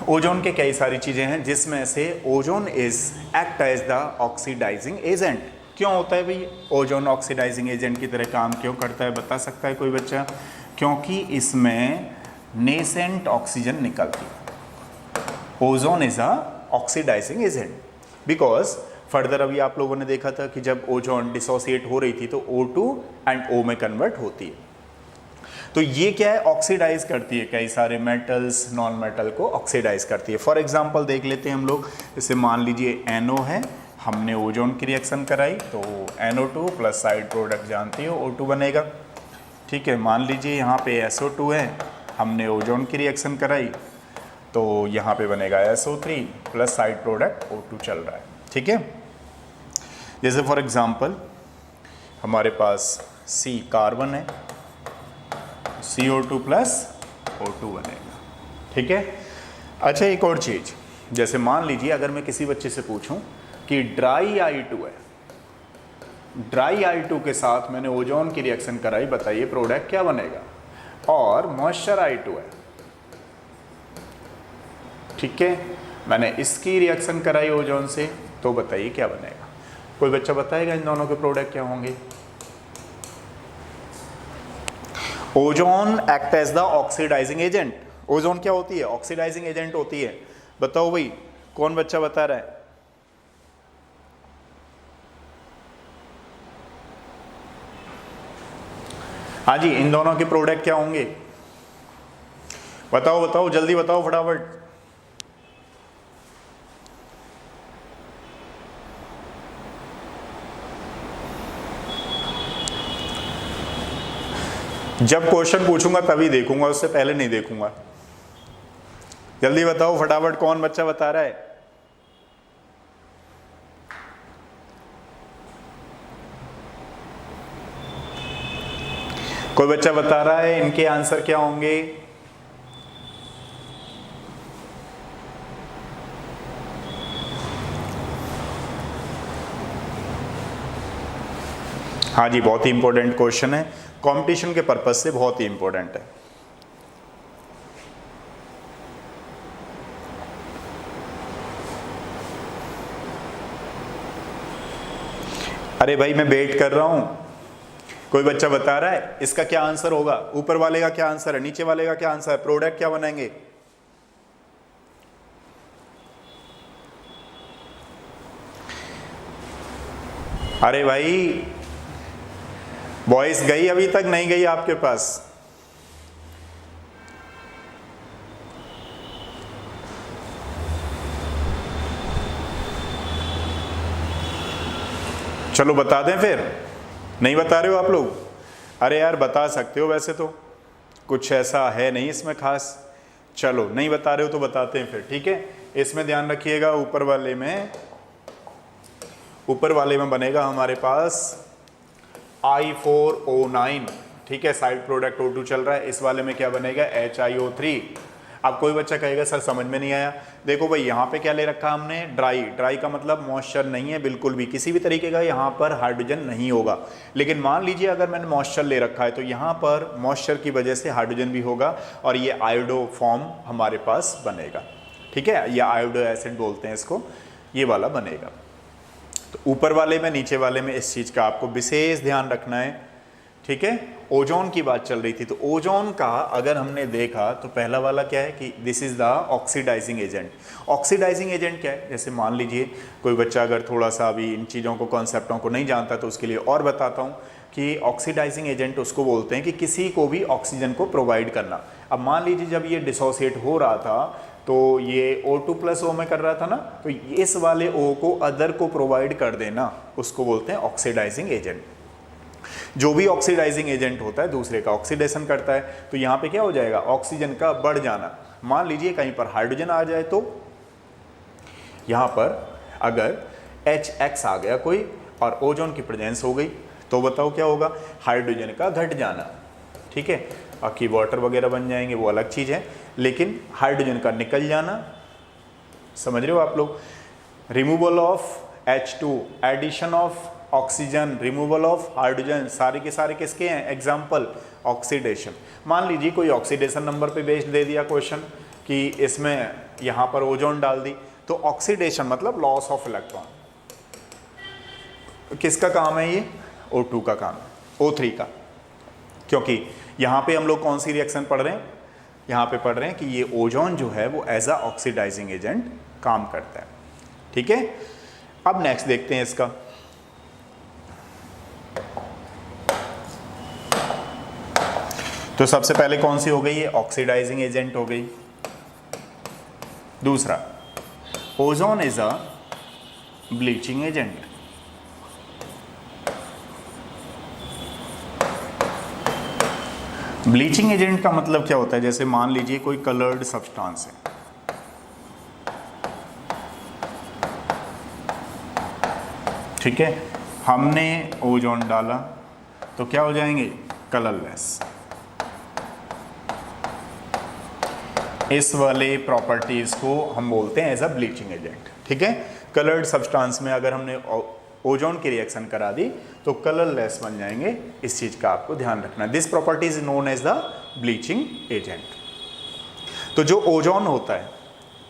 ओजोन के कई सारी चीज़ें हैं जिसमें से ozone is act as the oxidizing agent. क्यों होता है भाई ओजोन ऑक्सीडाइजिंग एजेंट की तरह काम क्यों करता है, बता सकता है कोई बच्चा? क्योंकि इसमें नेसेंट ऑक्सीजन निकलती है। Ozone is a oxidizing agent because further अभी आप लोगों ने देखा था कि जब ओजोन डिसोसिएट हो रही थी तो O2 एंड O में कन्वर्ट होती है। तो ये क्या है, ऑक्सीडाइज करती है, कई सारे मेटल्स नॉन मेटल को ऑक्सीडाइज करती है। फॉर एग्जांपल देख लेते हैं हम लोग, जैसे मान लीजिए NO है, हमने ओजोन की रिएक्शन कराई तो NO2 प्लस साइड प्रोडक्ट जानती हो O2 बनेगा। ठीक है, मान लीजिए यहाँ पे SO2 है, हमने ओजोन की रिएक्शन कराई तो यहाँ पे बनेगा SO3 plus side product O2 चल रहा है। ठीक है, जैसे फॉर एग्जांपल हमारे पास C कार्बन है, CO2 प्लस O2 बनेगा। ठीक है, अच्छा एक और चीज़, जैसे मान लीजिए अगर मैं किसी बच्चे से पूछूं कि ड्राई I2 है, ड्राई I2 के साथ मैंने ओजोन की रिएक्शन कराई, बताइए प्रोडक्ट क्या बनेगा? और मॉइस्चर I2 है, ठीक है, मैंने इसकी रिएक्शन कराई ओजोन से, तो बताइए क्या बनेगा? कोई बच्चा बताएगा इन दोनों के प्रोडक्ट क्या होंगे? Ozone act as the oxidizing agent. Ozone क्या होती है? ऑक्सीडाइजिंग एजेंट होती है। बताओ भाई कौन बच्चा बता रहा है? हाँ जी, इन दोनों के प्रोडक्ट क्या होंगे? बताओ बताओ जल्दी बताओ फटाफट। जब क्वेश्चन पूछूंगा तभी देखूंगा, उससे पहले नहीं देखूंगा। जल्दी बताओ फटाफट, कौन बच्चा बता रहा है? कोई बच्चा बता रहा है इनके आंसर क्या होंगे? हाँ जी, बहुत ही इंपॉर्टेंट क्वेश्चन है, कंपटीशन के पर्पज से बहुत ही इंपॉर्टेंट है। अरे भाई मैं वेट कर रहा हूं, कोई बच्चा बता रहा है इसका क्या आंसर होगा? ऊपर वाले का क्या आंसर है, नीचे वाले का क्या आंसर है, प्रोडक्ट क्या बनाएंगे? अरे भाई वॉइस गई अभी तक नहीं गई आपके पास? चलो बता दें फिर, नहीं बता रहे हो आप लोग? अरे यार बता सकते हो वैसे तो, कुछ ऐसा है नहीं इसमें खास। चलो नहीं बता रहे हो तो बताते हैं फिर, ठीक है। इसमें ध्यान रखिएगा, ऊपर वाले में बनेगा हमारे पास I4O9, ठीक है, साइड प्रोडक्ट O2 चल रहा है। इस वाले में क्या बनेगा? HiO3। अब कोई बच्चा कहेगा सर समझ में नहीं आया। देखो भाई यहाँ पे क्या ले रखा हमने? ड्राई का मतलब मॉइस्चर नहीं है बिल्कुल भी, किसी भी तरीके का यहाँ पर हाइड्रोजन नहीं होगा। लेकिन मान लीजिए अगर मैंने मॉइस्चर ले रखा है तो यहाँ पर मॉइस्चर की वजह से हाइड्रोजन भी होगा और ये आयोडो फॉर्म हमारे पास बनेगा, ठीक है, या आयोडो एसिड बोलते हैं इसको, ये वाला बनेगा। तो ऊपर वाले में नीचे वाले में इस चीज़ का आपको विशेष ध्यान रखना है, ठीक है। ओजोन की बात चल रही थी तो ओजोन का अगर हमने देखा तो पहला वाला क्या है कि this is the oxidizing agent. Oxidizing agent क्या है? जैसे मान लीजिए कोई बच्चा अगर थोड़ा सा अभी इन चीज़ों को कॉन्सेप्टों को नहीं जानता तो उसके लिए और बताता हूँ कि ऑक्सीडाइजिंग एजेंट उसको बोलते हैं कि किसी को भी ऑक्सीजन को प्रोवाइड करना। अब मान लीजिए जब ये डिसोसिएट हो रहा था तो ये O2 प्लस O में कर रहा था ना, तो इस वाले O को अदर को प्रोवाइड कर देना, उसको बोलते हैं ऑक्सीडाइजिंग एजेंट। जो भी ऑक्सीडाइजिंग एजेंट होता है दूसरे का ऑक्सीडेशन करता है, तो यहाँ पे क्या हो जाएगा, ऑक्सीजन का बढ़ जाना। मान लीजिए कहीं पर हाइड्रोजन आ जाए तो यहाँ पर अगर HX आ गया कोई और ओजोन की प्रेजेंस हो गई तो बताओ क्या होगा, हाइड्रोजन का घट जाना। ठीक है, बाकी वाटर वगैरह बन जाएंगे वो अलग चीज़ है, लेकिन हाइड्रोजन का निकल जाना, समझ रहे हो आप लोग। Removal of H2, addition of oxygen, removal of hydrogen, सारे के सारे किसके हैं, एग्जाम्पल ऑक्सीडेशन। मान लीजिए कोई ऑक्सीडेशन नंबर पे बेस्ड दे दिया क्वेश्चन कि इसमें यहाँ पर ओजोन डाल दी, तो ऑक्सीडेशन मतलब लॉस ऑफ इलेक्ट्रॉन। किसका काम है ये, O2 का काम है, O3 का, क्योंकि यहाँ पे हम लोग कौन सी रिएक्शन पढ़ रहे हैं, यहाँ पे पढ़ रहे हैं कि ये ओजोन जो है वो एज अ ऑक्सीडाइजिंग एजेंट काम करता है। ठीक है, अब नेक्स्ट देखते हैं इसका। तो सबसे पहले कौन सी हो गई, ये ऑक्सीडाइजिंग एजेंट हो गई। दूसरा, ozone is a bleaching agent. Bleaching agent का मतलब क्या होता है, जैसे मान लीजिए कोई कलर्ड सब्सटेंस है, ठीक है, हमने ओजोन डाला तो क्या हो जाएंगे, कलरलेस। इस वाले प्रॉपर्टीज को हम बोलते हैं एज अ ब्लीचिंग एजेंट। ठीक है, कलर्ड सब्सटेंस में अगर हमने ओजोन की रिएक्शन करा दी तो कलरलेस बन जाएंगे, इस चीज का आपको ध्यान रखना। This property is known as the bleaching agent. तो जो ओजोन होता है,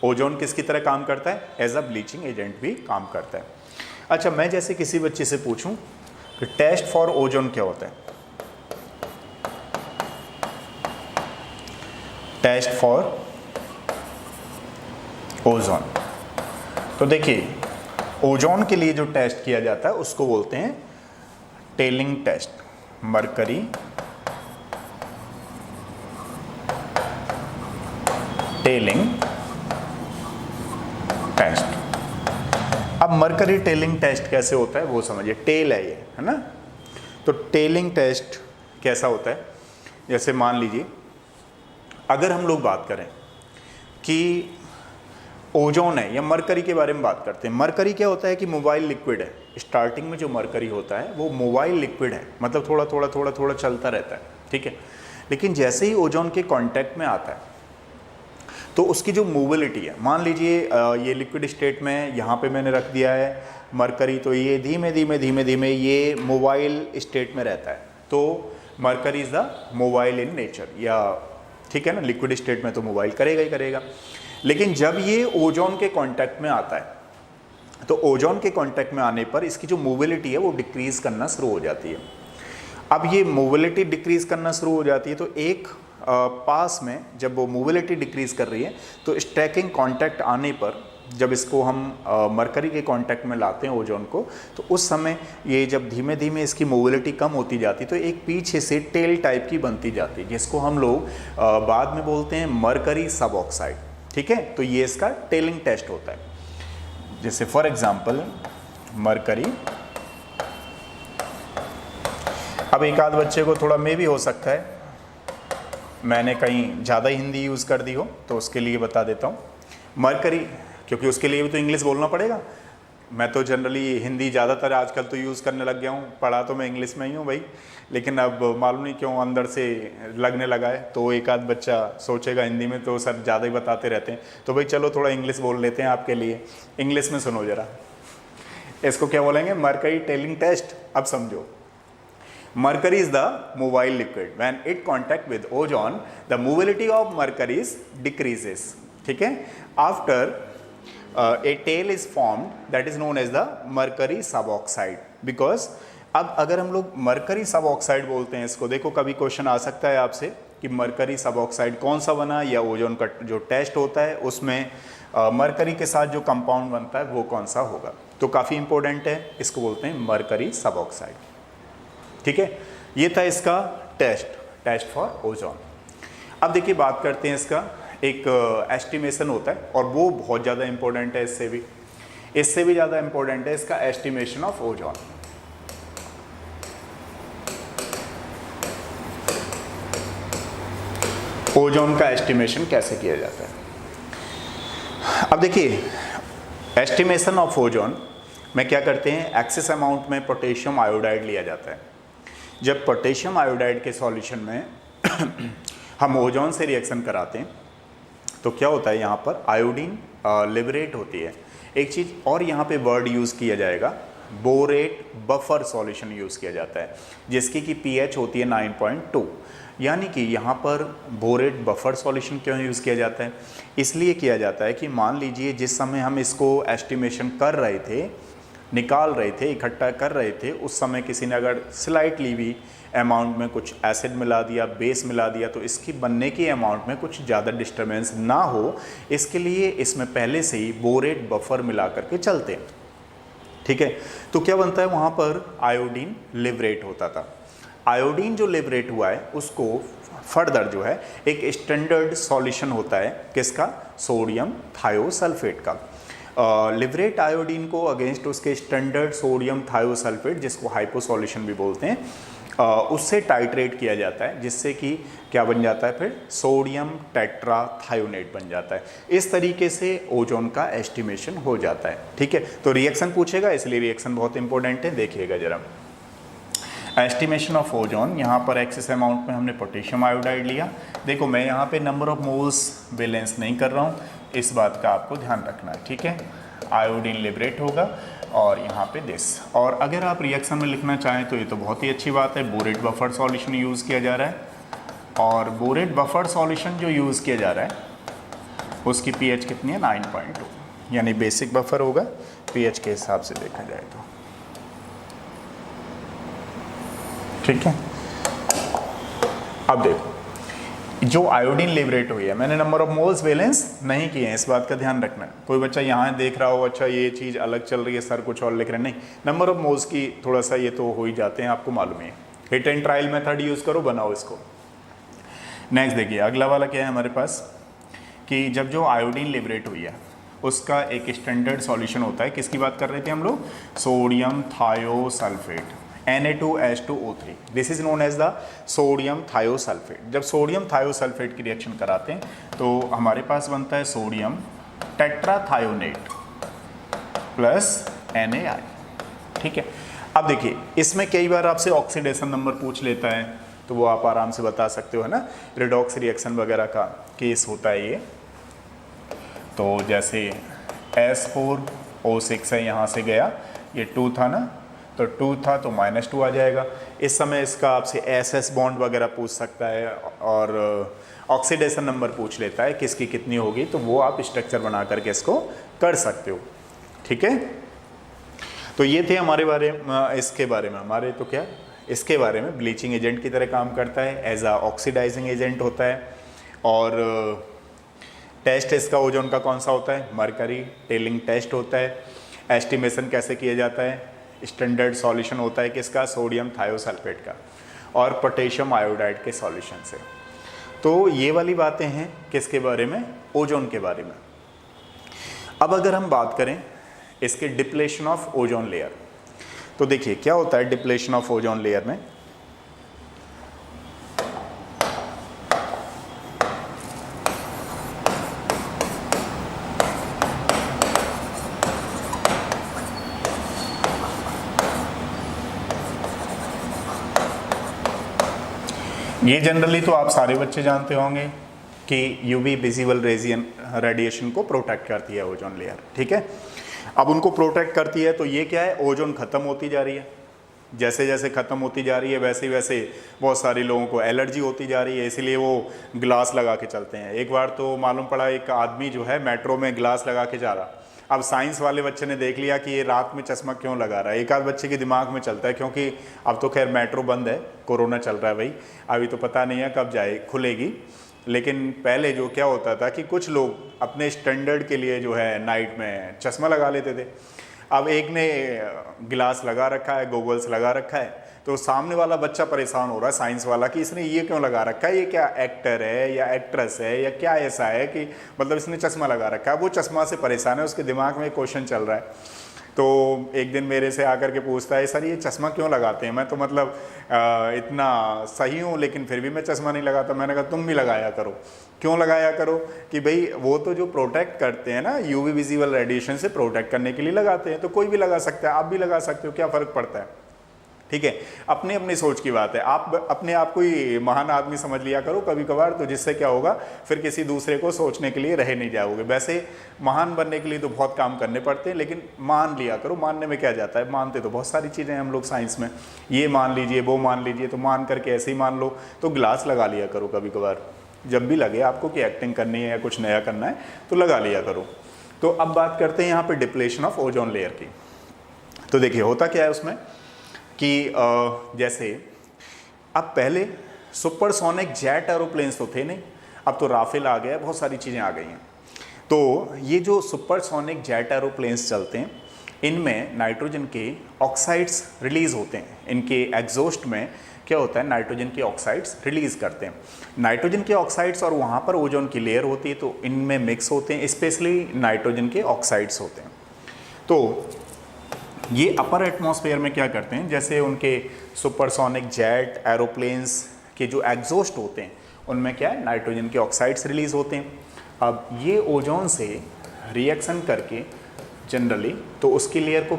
ओजोन किसकी तरह काम करता है, एज अ ब्लीचिंग एजेंट भी काम करता है। अच्छा, मैं जैसे किसी बच्चे से पूछूं कि टेस्ट फॉर ओजोन क्या होता है, टेस्ट फॉर ओजोन, तो देखिए ओजोन के लिए जो टेस्ट किया जाता है उसको बोलते हैं tailing test, mercury tailing test. अब मरकरी टेलिंग टेस्ट कैसे होता है वो समझिए, टेल है ये, है ना। तो टेलिंग टेस्ट कैसा होता है, जैसे मान लीजिए अगर हम लोग बात करें कि ओजोन है या मरकरी के बारे में बात करते हैं। मरकरी क्या होता है कि मोबाइल लिक्विड है, स्टार्टिंग में जो मरकरी होता है वो मोबाइल लिक्विड है, मतलब थोड़ा थोड़ा थोड़ा थोड़ा चलता रहता है, ठीक है। लेकिन जैसे ही ओजोन के कांटेक्ट में आता है तो उसकी जो मूविलिटी है, मान लीजिए ये लिक्विड स्टेट में यहाँ पे मैंने रख दिया है मरकरी, तो ये धीमे धीमे धीमे धीमे ये मोबाइल स्टेट में रहता है, तो mercury is the mobile in nature, या ठीक है ना, लिक्विड स्टेट में तो मोबाइल करेगा ही करेगा। लेकिन जब ये ओजोन के कांटेक्ट में आता है तो ओजोन के कांटेक्ट में आने पर इसकी जो मोबिलिटी है वो डिक्रीज करना शुरू हो जाती है। अब ये मोबिलिटी डिक्रीज करना शुरू हो जाती है तो एक पास में जब वो मोबिलिटी डिक्रीज कर रही है तो स्ट्रैकिंग कांटेक्ट आने पर जब इसको हम मरकरी के कांटेक्ट में लाते हैं ओजोन को, तो उस समय ये जब धीमे धीमे इसकी मोबिलिटी कम होती जाती तो एक पीछे से टेल टाइप की बनती जाती है, जिसको हम लोग बाद में बोलते हैं मरकरी सब ऑक्साइड। ठीक है, तो ये इसका टेलिंग टेस्ट होता है। जैसे फॉर एग्जांपल मरकरी, अब एक आध बच्चे को थोड़ा मे भी हो सकता है मैंने कहीं ज़्यादा हिंदी यूज़ कर दी हो, तो उसके लिए बता देता हूँ मरकरी, क्योंकि उसके लिए भी तो इंग्लिश बोलना पड़ेगा। मैं तो जनरली हिंदी ज़्यादातर आजकल तो यूज़ करने लग गया हूँ, पढ़ा तो मैं इंग्लिश में ही हूँ भाई, लेकिन अब मालूम नहीं क्यों अंदर से लगने लगा है, तो एक आध बच्चा सोचेगा हिंदी में तो सर ज़्यादा ही बताते रहते हैं, तो भाई चलो थोड़ा इंग्लिश बोल लेते हैं आपके लिए। इंग्लिश में सुनो ज़रा, इसको क्या बोलेंगे, मरकरी टेलिंग टेस्ट। अब समझो, mercury is the mobile liquid, when it contact with ozone the mobility of mercury decreases, ठीक है। after a tail is formed that is known as the mercury suboxide, because अब अगर हम लोग mercury सब oxide बोलते हैं इसको, देखो कभी क्वेश्चन आ सकता है आपसे कि मरकरी सब ऑक्साइड कौन सा बना, या ओजोन का जो टेस्ट होता है उसमें मरकरी के साथ जो कंपाउंड बनता है वो कौन सा होगा, तो काफ़ी इंपॉर्टेंट है, इसको बोलते हैं मरकरी सब ऑक्साइड। ठीक है, ये था इसका टेस्ट फॉर ओजोन। अब देखिए बात करते हैं इसका एक एस्टिमेशन होता है, और वो बहुत ज़्यादा इंपॉर्टेंट है, इससे भी ज़्यादा इंपॉर्टेंट है इसका एस्टिमेशन ऑफ ओजोन। ओजोन का एस्टिमेशन कैसे किया जाता है। अब देखिए, एस्टिमेशन ऑफ ओजोन में क्या करते हैं, एक्सेस अमाउंट में पोटेशियम आयोडाइड लिया जाता है। जब पोटेशियम आयोडाइड के सॉल्यूशन में हम ओजोन से रिएक्शन कराते हैं तो क्या होता है, यहाँ पर आयोडीन लिबरेट होती है। एक चीज़ और यहाँ पे वर्ड यूज़ किया जाएगा, बोरेट बफर सॉल्यूशन यूज़ किया जाता है, जिसकी कि पीएच होती है 9.2। यानी कि यहाँ पर बोरेट बफर सॉल्यूशन क्यों यूज़ किया जाता है, इसलिए किया जाता है कि मान लीजिए जिस समय हम इसको एस्टिमेशन कर रहे थे, निकाल रहे थे, इकट्ठा कर रहे थे, उस समय किसी ने अगर स्लाइटली भी अमाउंट में कुछ एसिड मिला दिया, बेस मिला दिया, तो इसकी बनने की अमाउंट में कुछ ज़्यादा डिस्टर्बेंस ना हो, इसके लिए इसमें पहले से ही बोरेट बफर मिला करके चलते हैं। ठीक है, तो क्या बनता है, वहाँ पर आयोडीन लिबरेट होता था। आयोडीन जो लिबरेट हुआ है उसको फर्दर जो है एक स्टैंडर्ड सॉल्यूशन होता है, किसका, सोडियम थायोसल्फेट का। लिबरेट आयोडीन को अगेंस्ट उसके स्टैंडर्ड सोडियम थायोसल्फेट, जिसको हाइपो सॉल्यूशन भी बोलते हैं, उससे टाइट्रेट किया जाता है, जिससे कि क्या बन जाता है, फिर सोडियम टेट्राथायोनेट बन जाता है। इस तरीके से ओजोन का एस्टिमेशन हो जाता है। ठीक है, तो रिएक्शन पूछेगा, इसलिए रिएक्शन बहुत इंपॉर्टेंट है, देखिएगा जरा। एस्टिमेशन ऑफ ओजोन, यहाँ पर एक्सेस अमाउंट में हमने पोटेशियम आयोडाइड लिया। देखो मैं यहाँ पे नंबर ऑफ मोल्स बैलेंस नहीं कर रहा हूँ, इस बात का आपको ध्यान रखना है। ठीक है, आयोडीन लिबरेट होगा और यहाँ पे दिस। और अगर आप रिएक्शन में लिखना चाहें तो ये तो बहुत ही अच्छी बात है, बोरेट बफर सॉल्यूशन यूज़ किया जा रहा है। और बोरेट बफर सॉल्यूशन जो यूज़ किया जा रहा है उसकी पीएच कितनी है, 9.2, यानी बेसिक बफर होगा पीएच के हिसाब से देखा जाए तो। ठीक है, अब देखो जो आयोडीन लिबरेट हुई है, मैंने नंबर ऑफ मोल्स बैलेंस नहीं किए हैं, इस बात का ध्यान रखना है। कोई बच्चा यहाँ देख रहा हो, अच्छा ये चीज़ अलग चल रही है सर, कुछ और लिख रहे हैं, नहीं, नंबर ऑफ मोल्स की थोड़ा सा ये तो हो ही जाते हैं, आपको मालूम है। Hit and trial method use करो, बनाओ इसको। नेक्स्ट देखिए, अगला वाला क्या है हमारे पास, कि जब जो आयोडीन लिबरेट हुई है उसका एक स्टैंडर्ड सॉल्यूशन होता है, किसकी बात कर रहे थे हम लोग, sodium thiosulphate, Na2H2O3, this is known as the sodium thiosulphate. जब सोडियम थायोसल्फेट की रिएक्शन कराते हैं तो हमारे पास बनता है सोडियम टेट्राथायोनेट प्लस NaI। ठीक है, अब देखिए इसमें कई बार आपसे ऑक्सीडेशन नंबर पूछ लेता है, तो वो आप आराम से बता सकते हो, है ना, रिडॉक्स रिएक्शन वगैरह का केस होता है ये। तो जैसे S4O6 है, यहाँ से गया, ये 2 था ना, तो 2 था तो -2 आ जाएगा। इस समय इसका आपसे SS बॉन्ड वगैरह पूछ सकता है और ऑक्सीडेशन नंबर पूछ लेता है किसकी कितनी होगी, तो वो आप स्ट्रक्चर बना करके इसको कर सकते हो। ठीक है, तो ये थे हमारे बारे में, इसके बारे में हमारे तो क्या, इसके बारे में ब्लीचिंग एजेंट की तरह काम करता है, एज आ ऑक्सीडाइजिंग एजेंट होता है। और टेस्ट इसका ओजोन का कौन सा होता है, मरकरी टेलिंग टेस्ट होता है। एस्टिमेशन कैसे किया जाता है, स्टैंडर्ड सॉल्यूशन होता है किसका, सोडियम थायोसल्फेट का, और पोटेशियम आयोडाइड के सॉल्यूशन से। तो ये वाली बातें हैं किसके बारे में, ओजोन के बारे में। अब अगर हम बात करें इसके डिप्लेशन ऑफ ओजोन लेयर, तो देखिए क्या होता है डिप्लेशन ऑफ ओजोन लेयर में। ये जनरली तो आप सारे बच्चे जानते होंगे कि यूवी विजिबल रेडिएशन को प्रोटेक्ट करती है ओजोन लेयर। ठीक है, अब उनको प्रोटेक्ट करती है तो ये क्या है, ओजोन ख़त्म होती जा रही है। जैसे जैसे ख़त्म होती जा रही है वैसे वैसे बहुत सारे लोगों को एलर्जी होती जा रही है, इसलिए वो ग्लास लगा के चलते हैं। एक बार तो मालूम पड़ा एक आदमी जो है मेट्रो में ग्लास लगा के जा रहा, अब साइंस वाले बच्चे ने देख लिया कि ये रात में चश्मा क्यों लगा रहा है। एक आध बच्चे के दिमाग में चलता है, क्योंकि अब तो खैर मेट्रो बंद है, कोरोना चल रहा है भाई, अभी तो पता नहीं है कब जाए खुलेगी। लेकिन पहले जो क्या होता था कि कुछ लोग अपने स्टैंडर्ड के लिए जो है नाइट में चश्मा लगा लेते थे। अब एक ने गिलास लगा रखा है, गोगल्स लगा रखा है, तो सामने वाला बच्चा परेशान हो रहा है साइंस वाला कि इसने ये क्यों लगा रखा है, ये क्या एक्टर है या एक्ट्रेस है या क्या ऐसा है कि मतलब इसने चश्मा लगा रखा है। वो चश्मा से परेशान है, उसके दिमाग में क्वेश्चन चल रहा है। तो एक दिन मेरे से आकर के पूछता है सर ये चश्मा क्यों लगाते हैं, मैं तो मतलब इतना सही हूँ लेकिन फिर भी मैं चश्मा नहीं लगाता। मैंने कहा तुम भी लगाया करो। क्यों लगाया करो कि भाई वो तो जो प्रोटेक्ट करते हैं ना, यूवी विजिबल रेडिएशन से प्रोटेक्ट करने के लिए लगाते हैं, तो कोई भी लगा सकता है, आप भी लगा सकते हो, क्या फ़र्क पड़ता है। ठीक है, अपनी अपनी सोच की बात है। आप अपने आप को ही महान आदमी समझ लिया करो कभी कभार, तो जिससे क्या होगा फिर किसी दूसरे को सोचने के लिए रह नहीं जाओगे। वैसे महान बनने के लिए तो बहुत काम करने पड़ते हैं, लेकिन मान लिया करो। मानने में क्या जाता है, मानते तो बहुत सारी चीज़ें हैं हम लोग साइंस में, ये मान लीजिए वो मान लीजिए, तो मान करके ऐसे ही मान लो। तो ग्लास लगा लिया करो कभी कभार, जब भी लगे आपको कि एक्टिंग करनी है या कुछ नया करना है तो लगा लिया करो। तो अब बात करते हैं यहाँ पे डिप्लेशन ऑफ ओजोन लेयर की। तो देखिए होता क्या है उसमें कि जैसे अब पहले सुपरसोनिक जेट एरोप्लेन्स तो थे नहीं, अब तो राफेल आ गया, बहुत सारी चीज़ें आ गई हैं। तो ये जो सुपरसोनिक जेट एरोप्लेन्स चलते हैं, इनमें नाइट्रोजन के ऑक्साइड्स रिलीज़ होते हैं। इनके एग्जॉस्ट में क्या होता है, नाइट्रोजन के ऑक्साइड्स रिलीज़ करते हैं। नाइट्रोजन के ऑक्साइड्स और वहाँ पर ओजोन की लेयर होती है, तो इनमें मिक्स होते हैं, स्पेशली नाइट्रोजन के ऑक्साइड्स होते हैं। तो ये अपर एटमॉस्फेयर में क्या करते हैं, जैसे उनके सुपरसोनिक जेट एरोप्लेन्स के जो एग्जॉस्ट होते हैं उनमें क्या है, नाइट्रोजन के ऑक्साइड्स रिलीज़ होते हैं। अब ये ओजोन से रिएक्शन करके जनरली तो उसकी लेयर को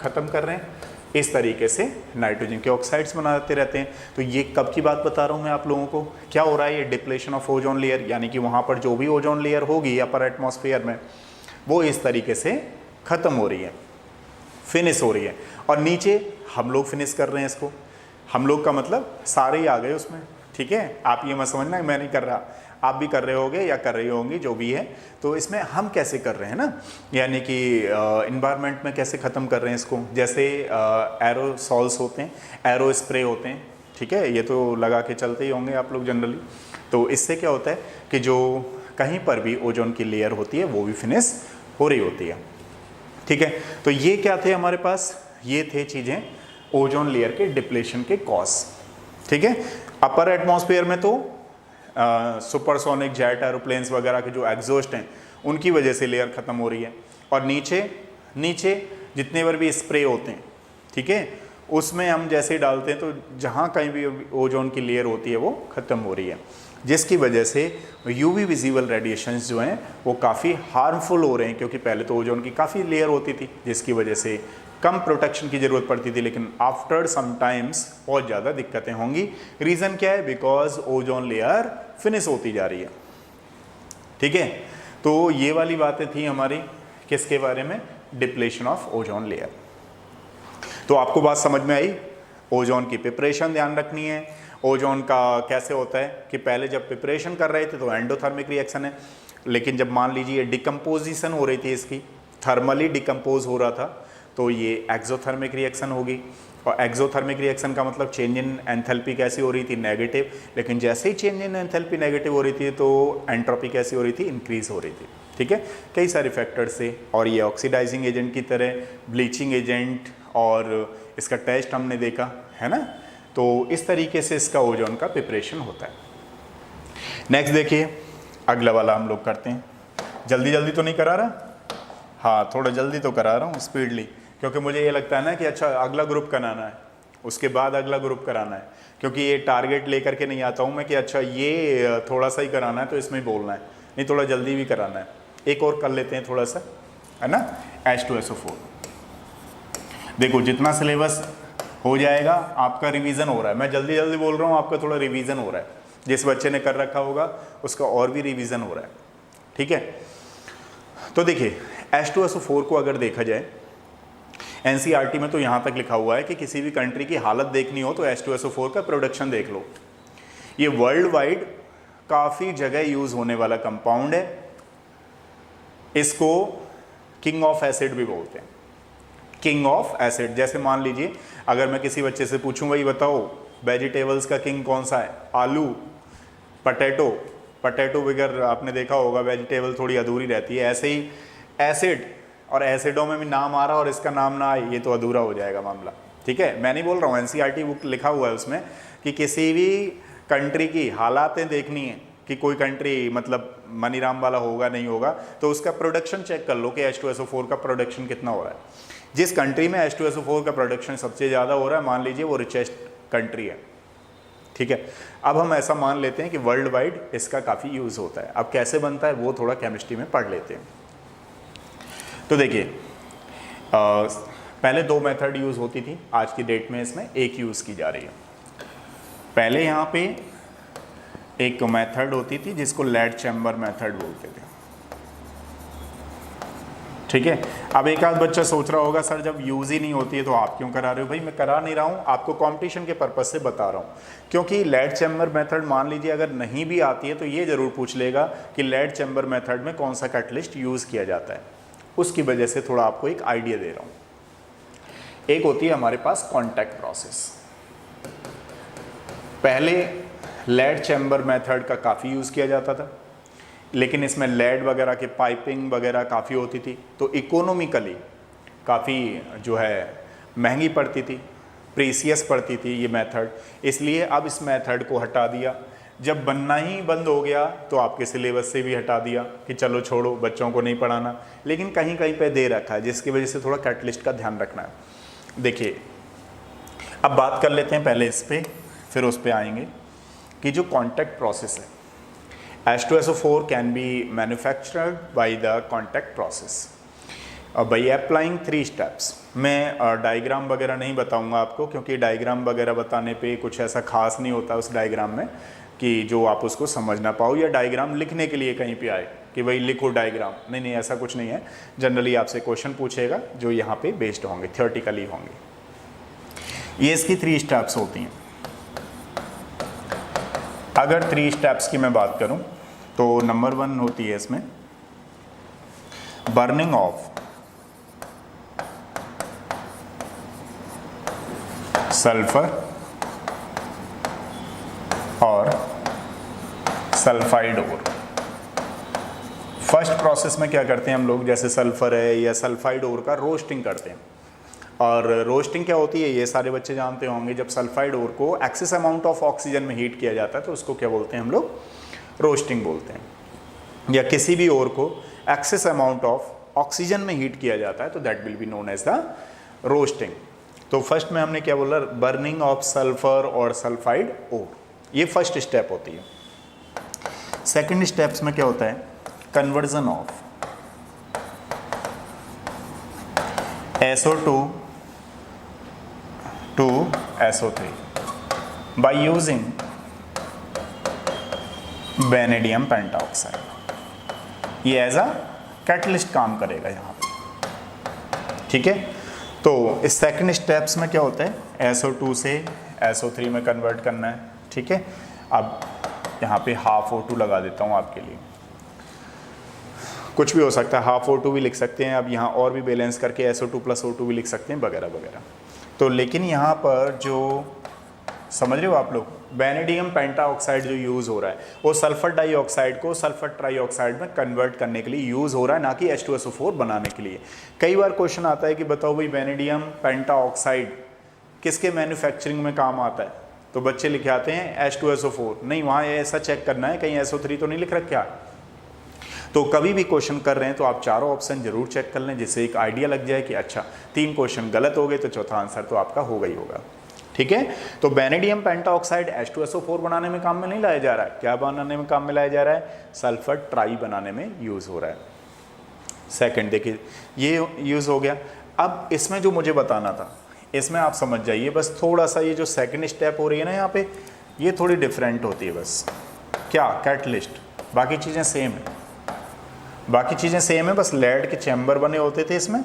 ख़त्म कर रहे हैं। इस तरीके से नाइट्रोजन के ऑक्साइड्स बनाते रहते हैं। तो ये कब की बात बता रहा हूँ मैं आप लोगों को, क्या हो रहा है, ये डिप्लेशन ऑफ ओजोन लेयर, यानी कि वहाँ पर जो भी ओजोन लेयर होगी अपर एटमॉस्फेयर में वो इस तरीके से ख़त्म हो रही है, फिनिश हो रही है। और नीचे हम लोग फिनिश कर रहे हैं इसको। हम लोग का मतलब सारे ही आ गए उसमें। ठीक है, आप ये मत समझना मैं नहीं कर रहा, आप भी कर रहे होगे या कर रही होंगी, जो भी है। तो इसमें हम कैसे कर रहे हैं ना, यानी कि इन्वायरमेंट में कैसे ख़त्म कर रहे हैं इसको। जैसे एरोसॉल्स होते हैं, एरो स्प्रे होते हैं, ठीक है, ये तो लगा के चलते ही होंगे आप लोग जनरली। तो इससे क्या होता है कि जो कहीं पर भी ओजोन की लेयर होती है वो भी फिनिश हो रही होती है। ठीक है, तो ये क्या थे हमारे पास, ये थे चीज़ें ओजोन लेयर के डिप्लेशन के कॉज। ठीक है, अपर एटमॉस्फेयर में तो सुपरसोनिक जेट एरोप्लेन्स वगैरह के जो एग्जॉस्ट हैं उनकी वजह से लेयर ख़त्म हो रही है। और नीचे जितने बार भी स्प्रे होते हैं, ठीक है, उसमें हम जैसे डालते हैं तो जहाँ कहीं भी ओजोन की लेयर होती है वो ख़त्म हो रही है, जिसकी वजह से यूवी विजिबल रेडिएशंस जो हैं वो काफ़ी हार्मफुल हो रहे हैं। क्योंकि पहले तो ओजोन की काफ़ी लेयर होती थी जिसकी वजह से कम प्रोटेक्शन की ज़रूरत पड़ती थी, लेकिन आफ्टर सम टाइम्स बहुत ज़्यादा दिक्कतें होंगी। रीज़न क्या है, बिकॉज ओजोन लेयर फिनिश होती जा रही है। ठीक है, तो ये वाली बातें थी हमारी किसके बारे में, डिप्लेशन ऑफ ओजोन लेयर। तो आपको बात समझ में आई। ओजोन की प्रिपरेशन ध्यान रखनी है। ओजोन का कैसे होता है कि पहले जब प्रिपरेशन कर रहे थे तो एंडोथर्मिक रिएक्शन है, लेकिन जब मान लीजिए डिकम्पोजिशन हो रही थी इसकी, थर्मली डिकम्पोज हो रहा था, तो ये एक्सोथर्मिक रिएक्शन होगी। और एक्सोथर्मिक रिएक्शन का मतलब चेंज इन एंथैल्पी कैसी हो रही थी, नेगेटिव। लेकिन जैसे ही चेंज इन एंथैल्पी नेगेटिव हो रही थी तो एंट्रोपी कैसी हो रही थी, इंक्रीज हो रही थी। ठीक है, कई सारे फैक्टर्स से। और ये ऑक्सीडाइजिंग एजेंट की तरह, ब्लीचिंग एजेंट, और इसका टेस्ट हमने देखा है ना। तो इस तरीके से इसका ओजोन का प्रिपरेशन होता है। नेक्स्ट देखिए, अगला वाला हम लोग करते हैं। जल्दी तो नहीं करा रहा, हाँ थोड़ा जल्दी तो करा रहा हूँ स्पीडली, क्योंकि मुझे ये लगता है ना कि अच्छा अगला ग्रुप कराना है, उसके बाद अगला ग्रुप कराना है। क्योंकि ये टारगेट लेकर के नहीं आता हूँ मैं कि अच्छा ये थोड़ा सा ही कराना है तो इसमें ही बोलना है, नहीं थोड़ा जल्दी भी कराना है। एक और कर लेते हैं थोड़ा सा, है ना, H2SO4। देखो जितना सिलेबस हो जाएगा आपका रिवीजन हो रहा है। मैं जल्दी बोल रहा हूँ, आपका थोड़ा रिवीजन हो रहा है। जिस बच्चे ने कर रखा होगा उसका और भी रिवीजन हो रहा है। ठीक है, तो देखिए H2SO4 को अगर देखा जाए NCERT में तो यहाँ तक लिखा हुआ है कि किसी भी कंट्री की हालत देखनी हो तो H2SO4 का प्रोडक्शन देख लो। ये वर्ल्ड वाइड काफ़ी जगह यूज़ होने वाला कंपाउंड है। इसको किंग ऑफ एसिड भी बोलते हैं, किंग ऑफ एसिड। जैसे मान लीजिए अगर मैं किसी बच्चे से पूछूं भाई बताओ वेजिटेबल्स का किंग कौन सा है, आलू, पटेटो बगैर आपने देखा होगा वेजिटेबल थोड़ी अधूरी रहती है। ऐसे ही एसिड, और एसिडों में भी नाम आ रहा और इसका नाम ना आए, ये तो अधूरा हो जाएगा मामला। ठीक है, मैं नहीं बोल रहा हूँ, NCERT बुक लिखा हुआ है उसमें कि किसी भी कंट्री की हालातें देखनी है कि कोई कंट्री मतलब मनीराम वाला होगा नहीं होगा, तो उसका प्रोडक्शन चेक कर लो कि H2SO4 का प्रोडक्शन कितना हो रहा है। जिस कंट्री में H2SO4 का प्रोडक्शन सबसे ज़्यादा हो रहा है, मान लीजिए वो रिचेस्ट कंट्री है, ठीक है। अब हम ऐसा मान लेते हैं कि वर्ल्ड वाइड इसका काफ़ी यूज़ होता है। अब कैसे बनता है वो थोड़ा केमिस्ट्री में पढ़ लेते हैं। तो देखिए पहले 2 मेथड यूज़ होती थी, आज की डेट में इसमें एक यूज़ की जा रही है। पहले यहाँ पे एक मेथड होती थी जिसको लेड चैम्बर मेथड बोलते थे, ठीक है। अब एक आध बच्चा सोच रहा होगा सर जब यूज़ ही नहीं होती है तो आप क्यों करा रहे हो? भाई मैं करा नहीं रहा हूँ, आपको कंपटीशन के पर्पस से बता रहा हूँ। क्योंकि लेड चैम्बर मेथड मान लीजिए अगर नहीं भी आती है तो ये ज़रूर पूछ लेगा कि लेड चैम्बर मेथड में कौन सा कैटलिस्ट यूज़ किया जाता है, उसकी वजह से थोड़ा आपको एक आइडिया दे रहा हूँ। एक होती है हमारे पास कॉन्टैक्ट प्रोसेस। पहले लेड चैम्बर मेथड का काफ़ी यूज़ किया जाता था, लेकिन इसमें लेड वगैरह की पाइपिंग वगैरह काफ़ी होती थी, तो इकोनॉमिकली काफ़ी जो है महंगी पड़ती थी, प्रीसियस पड़ती थी ये मेथड। इसलिए अब इस मेथड को हटा दिया। जब बनना ही बंद हो गया तो आपके सिलेबस से भी हटा दिया कि चलो छोड़ो, बच्चों को नहीं पढ़ाना, लेकिन कहीं कहीं पे दे रखा है, जिसकी वजह से थोड़ा कैटलिस्ट का ध्यान रखना है। देखिए अब बात कर लेते हैं पहले इस पर, फिर उस पर आएंगे कि जो कॉन्टैक्ट प्रोसेस है, H2SO4 can be manufactured by the contact process by applying 3 steps। मैं डायग्राम वगैरह नहीं बताऊंगा आपको, क्योंकि डायग्राम वगैरह बताने पे कुछ ऐसा खास नहीं होता उस डायग्राम में कि जो आप उसको समझ ना पाओ, या डायग्राम लिखने के लिए कहीं पे आए कि भाई लिखो डायग्राम। नहीं, ऐसा कुछ नहीं है। जनरली आपसे क्वेश्चन पूछेगा जो यहाँ पे बेस्ड होंगे, थियोरटिकली होंगे। ये इसकी 3 स्टेप्स होती हैं। अगर 3 स्टेप्स की मैं बात करूं तो नंबर 1 होती है इसमें बर्निंग ऑफ सल्फर और सल्फाइड ओर। फर्स्ट प्रोसेस में क्या करते हैं हम लोग, जैसे सल्फर है या सल्फाइड ओर का रोस्टिंग करते हैं। और रोस्टिंग क्या होती है ये सारे बच्चे जानते होंगे। जब सल्फाइड ओर को एक्सेस अमाउंट ऑफ ऑक्सीजन में हीट किया जाता है तो उसको क्या बोलते हैं हम लोग, रोस्टिंग बोलते हैं। या किसी भी ओर को एक्सेस अमाउंट ऑफ ऑक्सीजन में हीट किया जाता है तो that will be known as the roasting. तो फर्स्ट में हमने क्या बोला, बर्निंग ऑफ सल्फर और सल्फाइड ओर, ये फर्स्ट स्टेप होती है। सेकेंड स्टेप्स में क्या होता है, conversion of SO2 to SO3 by using vanadium pentoxide. ये एज अ कैटलिस्ट काम करेगा यहाँ पे, ठीक है। तो इस सेकंड स्टेप्स में क्या होता है, SO2 से SO3 में कन्वर्ट करना है, ठीक है। अब यहाँ पे हाफ O2 लगा देता हूँ आपके लिए, कुछ भी हो सकता है, हाफ O2 भी लिख सकते हैं। अब यहाँ और भी बैलेंस करके SO2 + O2 भी लिख सकते हैं वगैरह वगैरह। तो लेकिन यहाँ पर जो समझ रहे हो आप लोग, वेनेडियम पेंटाऑक्साइड जो यूज़ हो रहा है वो सल्फर डाइऑक्साइड को सल्फर ट्राइऑक्साइड में कन्वर्ट करने के लिए यूज़ हो रहा है, ना कि H2SO4 बनाने के लिए। कई बार क्वेश्चन आता है कि बताओ भाई वेनेडियम पेंटाऑक्साइड किसके मैन्युफैक्चरिंग में काम आता है, तो बच्चे लिखे आते हैं H2SO4। नहीं, वहाँ ऐसा चेक करना है कहीं SO3 तो नहीं लिख रखा। तो कभी भी क्वेश्चन कर रहे हैं तो आप चारों ऑप्शन जरूर चेक कर लें, जिससे एक आइडिया लग जाए कि अच्छा 3 क्वेश्चन गलत हो गए तो चौथा आंसर तो आपका होगा ही होगा, ठीक है। तो वेनेडियम पेंटाऑक्साइड H2SO4 बनाने में काम में नहीं लाया जा रहा है। क्या बनाने में काम में लाया जा रहा है, सल्फर ट्राई बनाने में यूज़ हो रहा है। सेकंड देखिए ये यूज़ हो गया। अब इसमें जो मुझे बताना था इसमें आप समझ जाइए, बस थोड़ा सा ये जो सेकंड स्टेप हो रही है ना यहाँ पे, ये थोड़ी डिफरेंट होती है बस। क्या, कैटलिस्ट, बाकी चीज़ें सेम है, बाकी चीज़ें सेम है, बस लेड के चैम्बर बने होते थे इसमें,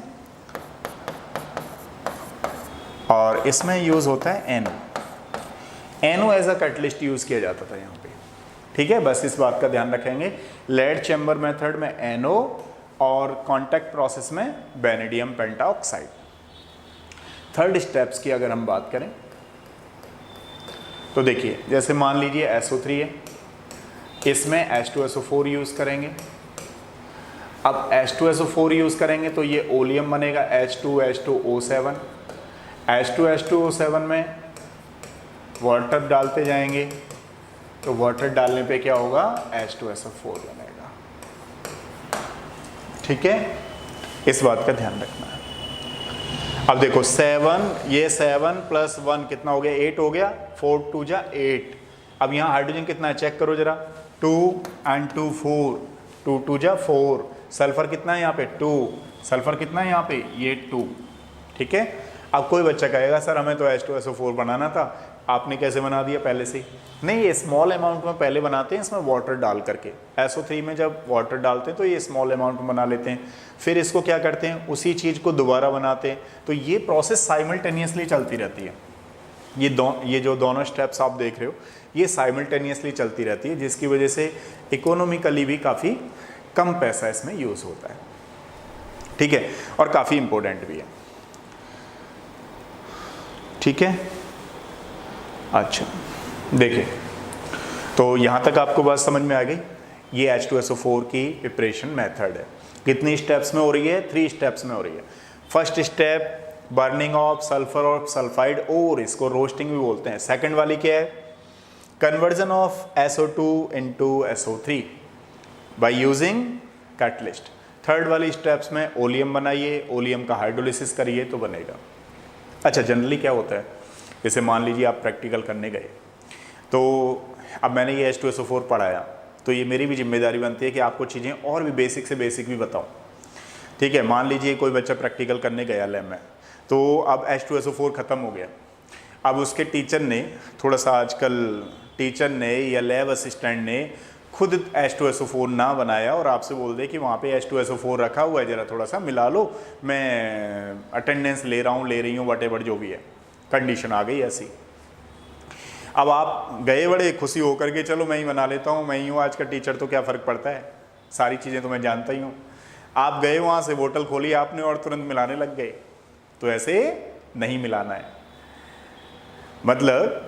और इसमें यूज़ होता है NO as a catalyst use किया जाता था यहाँ पे, ठीक है। बस इस बात का ध्यान रखेंगे, लेड चैम्बर मेथड में NO और कॉन्टैक्ट प्रोसेस में वेनेडियम पेंटाऑक्साइड। थर्ड स्टेप्स की अगर हम बात करें तो देखिए, जैसे मान लीजिए SO3 है, इसमें H2SO4 यूज़ करेंगे। अब H2SO4 यूज़ करेंगे तो ये ओलियम बनेगा H2H2O7। H2H2O7 में वाटर डालते जाएंगे तो वाटर डालने पे क्या होगा, H2SO4 बनेगा। ठीक है, इस बात का ध्यान रखना है। अब देखो 7, ये 7 + 1 कितना हो गया, 8 हो गया, 4 2 जा 8। अब यहाँ हाइड्रोजन कितना है चेक करो जरा, 2 and 2 4, 2 2 जा 4। सल्फर कितना है यहाँ पे 2, सल्फर कितना है यहाँ पे, ये 2। ठीक है, अब कोई बच्चा कहेगा सर हमें तो H2SO4 बनाना था, आपने कैसे बना दिया पहले से? नहीं, ये स्मॉल अमाउंट में पहले बनाते हैं इसमें वाटर डाल करके। SO3 में जब वाटर डालते हैं तो ये स्मॉल अमाउंट में बना लेते हैं, फिर इसको क्या करते हैं, उसी चीज़ को दोबारा बनाते हैं। तो ये प्रोसेस साइमल्टेनियसली चलती रहती है। ये जो दोनों स्टेप्स आप देख रहे हो ये साइमल्टेनियसली चलती रहती है, जिसकी वजह से इकोनॉमिकली भी काफ़ी कम पैसा इसमें यूज़ होता है। ठीक है, और काफ़ी इंपॉर्टेंट भी है। ठीक है, अच्छा देखिए, तो यहाँ तक आपको बात समझ में आ गई। ये H2SO4 की प्रिपरेशन मेथड है। कितनी स्टेप्स में हो रही है? 3 स्टेप्स में हो रही है। First step burning of sulphur और सल्फाइड और, इसको रोस्टिंग भी बोलते हैं। सेकंड वाली क्या है? Conversion of SO2 into SO3 by using catalyst. Third वाली स्टेप्स में ओलियम बनाइए, ओलियम का हाइड्रोलिसिस करिए तो बनेगा। अच्छा, जनरली क्या होता है, जैसे मान लीजिए आप प्रैक्टिकल करने गए, तो अब मैंने ये H2SO4 पढ़ाया, तो ये मेरी भी जिम्मेदारी बनती है कि आपको चीज़ें और भी बेसिक से बेसिक भी बताऊं। ठीक है, मान लीजिए कोई बच्चा प्रैक्टिकल करने गया लैब में, तो अब H2SO4 ख़त्म हो गया। अब उसके टीचर ने थोड़ा सा, आजकल टीचर ने या लैब असिस्टेंट ने खुद H2SO4 ना बनाया और आपसे बोल दे कि वहाँ पे H2SO4 रखा हुआ है, ज़रा थोड़ा सा मिला लो, मैं अटेंडेंस ले रहा हूँ, ले रही हूँ, वटेवर जो भी है, कंडीशन आ गई ऐसी। अब आप गए बड़े खुशी होकर के, चलो मैं ही बना लेता हूँ, मैं ही हूँ आज का टीचर, तो क्या फ़र्क पड़ता है, सारी चीज़ें तो मैं जानता ही हूँ। आप गए वहाँ से, बोतल खोली आपने और तुरंत मिलाने लग गए, तो ऐसे नहीं मिलाना है। मतलब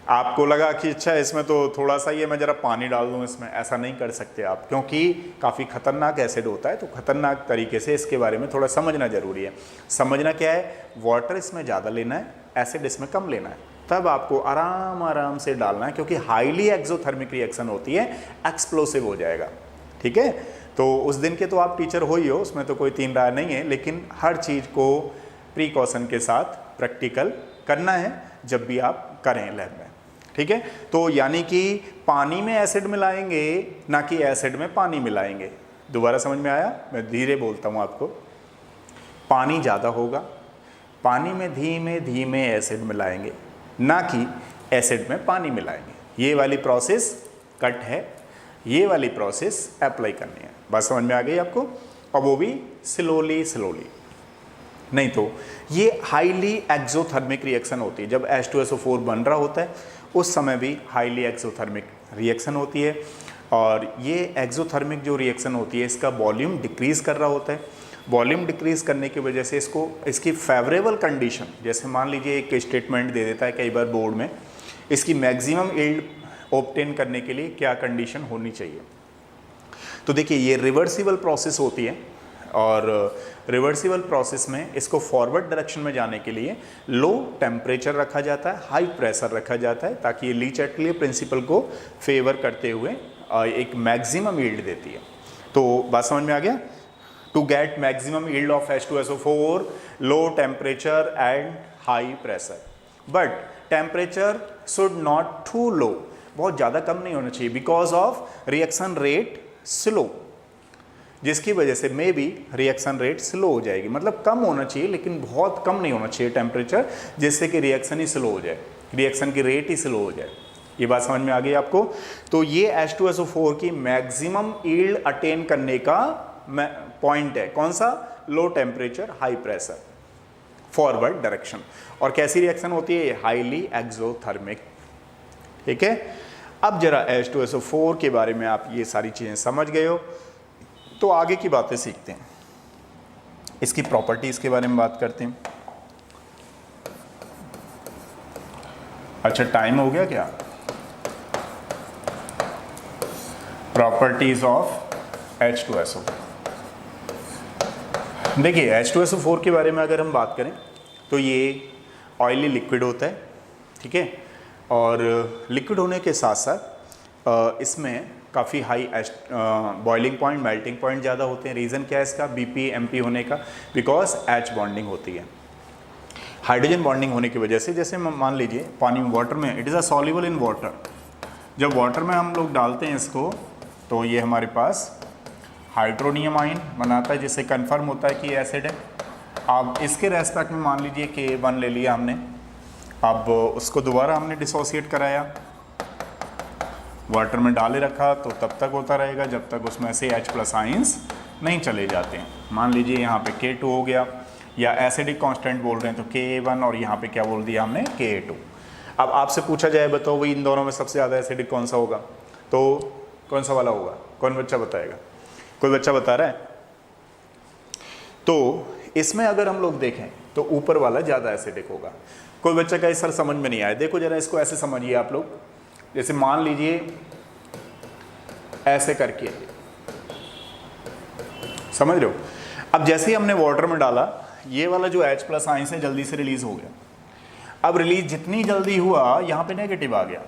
आपको लगा कि अच्छा इसमें तो थोड़ा सा ही है, मैं ज़रा पानी डाल दूँ इसमें, ऐसा नहीं कर सकते आप, क्योंकि काफ़ी ख़तरनाक एसिड होता है। तो ख़तरनाक तरीके से इसके बारे में थोड़ा समझना ज़रूरी है। समझना क्या है, वाटर इसमें ज़्यादा लेना है, एसिड इसमें कम लेना है, तब आपको आराम आराम से डालना है, क्योंकि हाईली एक्सोथर्मिक रिएक्शन होती है, एक्सप्लोसिव हो जाएगा। ठीक है, तो उस दिन के तो आप टीचर हो ही हो, उसमें तो कोई तीन राय नहीं है, लेकिन हर चीज़ को प्रिकॉशन के साथ प्रैक्टिकल करना है जब भी आप करें लैब में। ठीक है, तो यानी कि पानी में एसिड मिलाएंगे, ना कि एसिड में पानी मिलाएंगे। दोबारा समझ में आया? मैं धीरे बोलता हूँ आपको। पानी ज़्यादा होगा, पानी में धीमे धीमे एसिड मिलाएंगे, ना कि एसिड में पानी मिलाएंगे। ये वाली प्रोसेस कट है, ये वाली प्रोसेस अप्लाई करनी है। बात समझ में आ गई आपको? और वो भी स्लोली स्लोली, नहीं तो ये हाईली एक्सोथर्मिक रिएक्शन होती है। जब H2SO4 बन रहा होता है उस समय भी हाईली एक्सोथर्मिक रिएक्शन होती है, और ये एक्सोथर्मिक जो रिएक्शन होती है इसका वॉल्यूम डिक्रीज़ कर रहा होता है। वॉल्यूम डिक्रीज़ करने की वजह से इसकी फेवरेबल कंडीशन, जैसे मान लीजिए एक स्टेटमेंट दे देता है कई बार बोर्ड में, इसकी मैक्सिमम यील्ड ऑब्टेन करने के लिए क्या कंडीशन होनी चाहिए। तो देखिए ये रिवर्सिबल प्रोसेस होती है, और रिवर्सिबल प्रोसेस में इसको फॉरवर्ड डायरेक्शन में जाने के लिए लो टेम्परेचर रखा जाता है, हाई प्रेशर रखा जाता है, ताकि ये ली-चैटले प्रिंसिपल को फेवर करते हुए एक मैक्सिमम यील्ड देती है। तो बात समझ में आ गया? To get maximum yield of H2SO4, low temperature and high pressure, but temperature should not too low, बहुत ज़्यादा कम नहीं होना चाहिए, because of reaction rate slow, जिसकी वजह से may be reaction rate slow हो जाएगी। मतलब कम होना चाहिए लेकिन बहुत कम नहीं होना चाहिए टेम्परेचर, जिससे कि रिएक्शन ही स्लो हो जाए, रिएक्शन की रेट ही स्लो हो जाए। ये बात समझ में आ गई आपको? तो ये H2SO4 की मैक्सिमम यील्ड अटेन करने का पॉइंट है। कौन सा? Low temperature high pressure, forward direction. और कैसी रिएक्शन होती है? Highly exothermic. ठीक है, अब जरा H2SO4 के बारे में आप ये सारी चीज़ें समझ गए हो, तो आगे की बातें सीखते हैं। इसकी प्रॉपर्टीज़ के बारे में बात करते हैं। अच्छा, टाइम हो गया क्या? Properties of H2SO। देखिए H2SO4 के बारे में अगर हम बात करें तो ये ऑयली लिक्विड होता है, ठीक है, और लिक्विड होने के साथ साथ इसमें काफ़ी high boiling point, melting point ज़्यादा होते हैं। रीज़न क्या है इसका BP MP होने का? बिकॉज H बॉन्डिंग होती है, हाइड्रोजन बॉन्डिंग होने की वजह से। जैसे मान लीजिए पानी में, वाटर में, it is a soluble in water. जब वाटर में हम लोग डालते हैं इसको तो ये हमारे पास हाइड्रोनियम आयन बनाता है, जिससे कन्फर्म होता है कि एसिड है। अब इसके रेस्पेक्ट में मान लीजिए Ka1 ले लिया हमने, अब उसको दोबारा हमने डिसोसिएट कराया, वाटर में डाले रखा, तो तब तक होता रहेगा जब तक उसमें से H+ आयंस नहीं चले जाते हैं। मान लीजिए यहाँ पे K2 हो गया, या एसिडिक कांस्टेंट बोल रहे हैं तो Ka1, और यहाँ पे क्या बोल दिया हमने, Ka2। अब आपसे पूछा जाए बताओ भाई इन दोनों में सबसे ज़्यादा एसिडिक कौन सा होगा, तो कौन सा वाला होगा? कौन बच्चा बताएगा? कोई बच्चा बता रहा है? तो इसमें अगर हम लोग देखें तो ऊपर वाला ज़्यादा एसिडिक होगा। कोई बच्चा कहे सर समझ में नहीं आया। देखो जरा इसको ऐसे समझिए आप लोग, जैसे मान लीजिए ऐसे करके, समझ रहे हो? अब जैसे ही हमने वाटर में डाला, ये वाला जो H+ आयंस है जल्दी से रिलीज हो गया। अब रिलीज जितनी जल्दी हुआ, यहाँ पे नेगेटिव आ गया।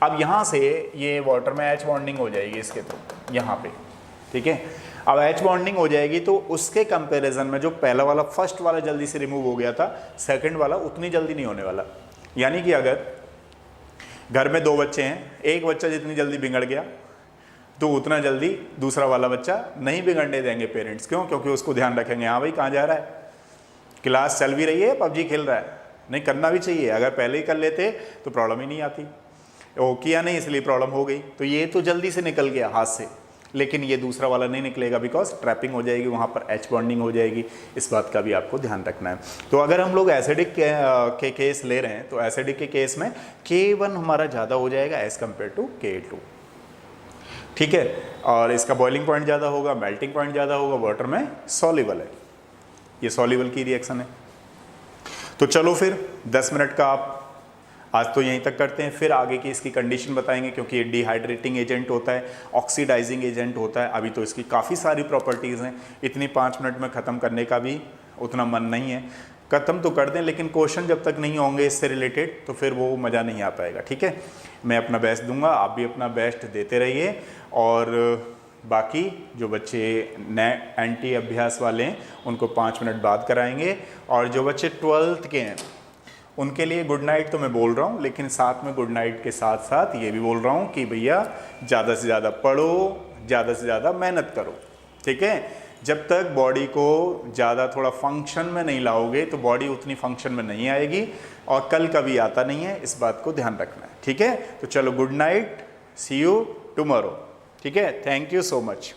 अब यहाँ से ये वाटर में H बॉन्डिंग हो जाएगी इसके थ्रू, यहाँ पे, ठीक है। अब H बॉन्डिंग हो जाएगी तो उसके कंपैरिजन में जो पहला वाला, फर्स्ट वाला जल्दी से रिमूव हो गया था, सेकंड वाला उतनी जल्दी नहीं होने वाला। यानी कि अगर घर में 2 बच्चे हैं, एक बच्चा जितनी जल्दी बिगड़ गया तो उतना जल्दी दूसरा वाला बच्चा नहीं बिगड़ने देंगे पेरेंट्स। क्यों? क्योंकि उसको ध्यान रखेंगे, हाँ भाई कहाँ जा रहा है, क्लास चल भी रही है, PUBG खेल रहा है। नहीं, करना भी चाहिए, अगर पहले ही कर लेते तो प्रॉब्लम ही नहीं आती। वो किया नहीं इसलिए प्रॉब्लम हो गई, तो ये तो जल्दी से निकल गया हाथ से, लेकिन ये दूसरा वाला नहीं निकलेगा, बिकॉज ट्रैपिंग हो जाएगी, वहाँ पर H बॉन्डिंग हो जाएगी। इस बात का भी आपको ध्यान रखना है। तो अगर हम लोग एसिडिक के केस ले रहे हैं तो एसिडिक के केस में K1 हमारा ज़्यादा हो जाएगा एज़ कम्पेयर टू K2, ठीक है। और इसका बॉइलिंग पॉइंट ज़्यादा होगा, मेल्टिंग पॉइंट ज़्यादा होगा, वाटर में सॉल्युबल है, ये सॉल्युबल की रिएक्शन है। तो चलो फिर 10 मिनट का आप आज तो यहीं तक करते हैं, फिर आगे की इसकी कंडीशन बताएंगे, क्योंकि ये डिहाइड्रेटिंग एजेंट होता है, ऑक्सीडाइजिंग एजेंट होता है। अभी तो इसकी काफ़ी सारी प्रॉपर्टीज़ हैं, इतनी 5 मिनट में ख़त्म करने का भी उतना मन नहीं है। ख़त्म तो कर दें, लेकिन क्वेश्चन जब तक नहीं होंगे इससे रिलेटेड तो फिर वो मज़ा नहीं आ पाएगा, ठीक है। मैं अपना बेस्ट दूंगा, आप भी अपना बेस्ट देते रहिए। और बाकी जो बच्चे नए एंटी अभ्यास वाले हैं उनको 5 मिनट बाद कराएंगे, और जो बच्चे 12th के हैं उनके लिए गुड नाइट तो मैं बोल रहा हूँ, लेकिन साथ में गुड नाइट के साथ साथ ये भी बोल रहा हूँ कि भैया ज़्यादा से ज़्यादा पढ़ो, ज़्यादा से ज़्यादा मेहनत करो, ठीक है। जब तक बॉडी को ज़्यादा थोड़ा फंक्शन में नहीं लाओगे तो बॉडी उतनी फंक्शन में नहीं आएगी, और कल कभी आता नहीं है, इस बात को ध्यान रखना है, ठीक है। तो चलो good night, see you tomorrow, ठीक है। Thank you so much.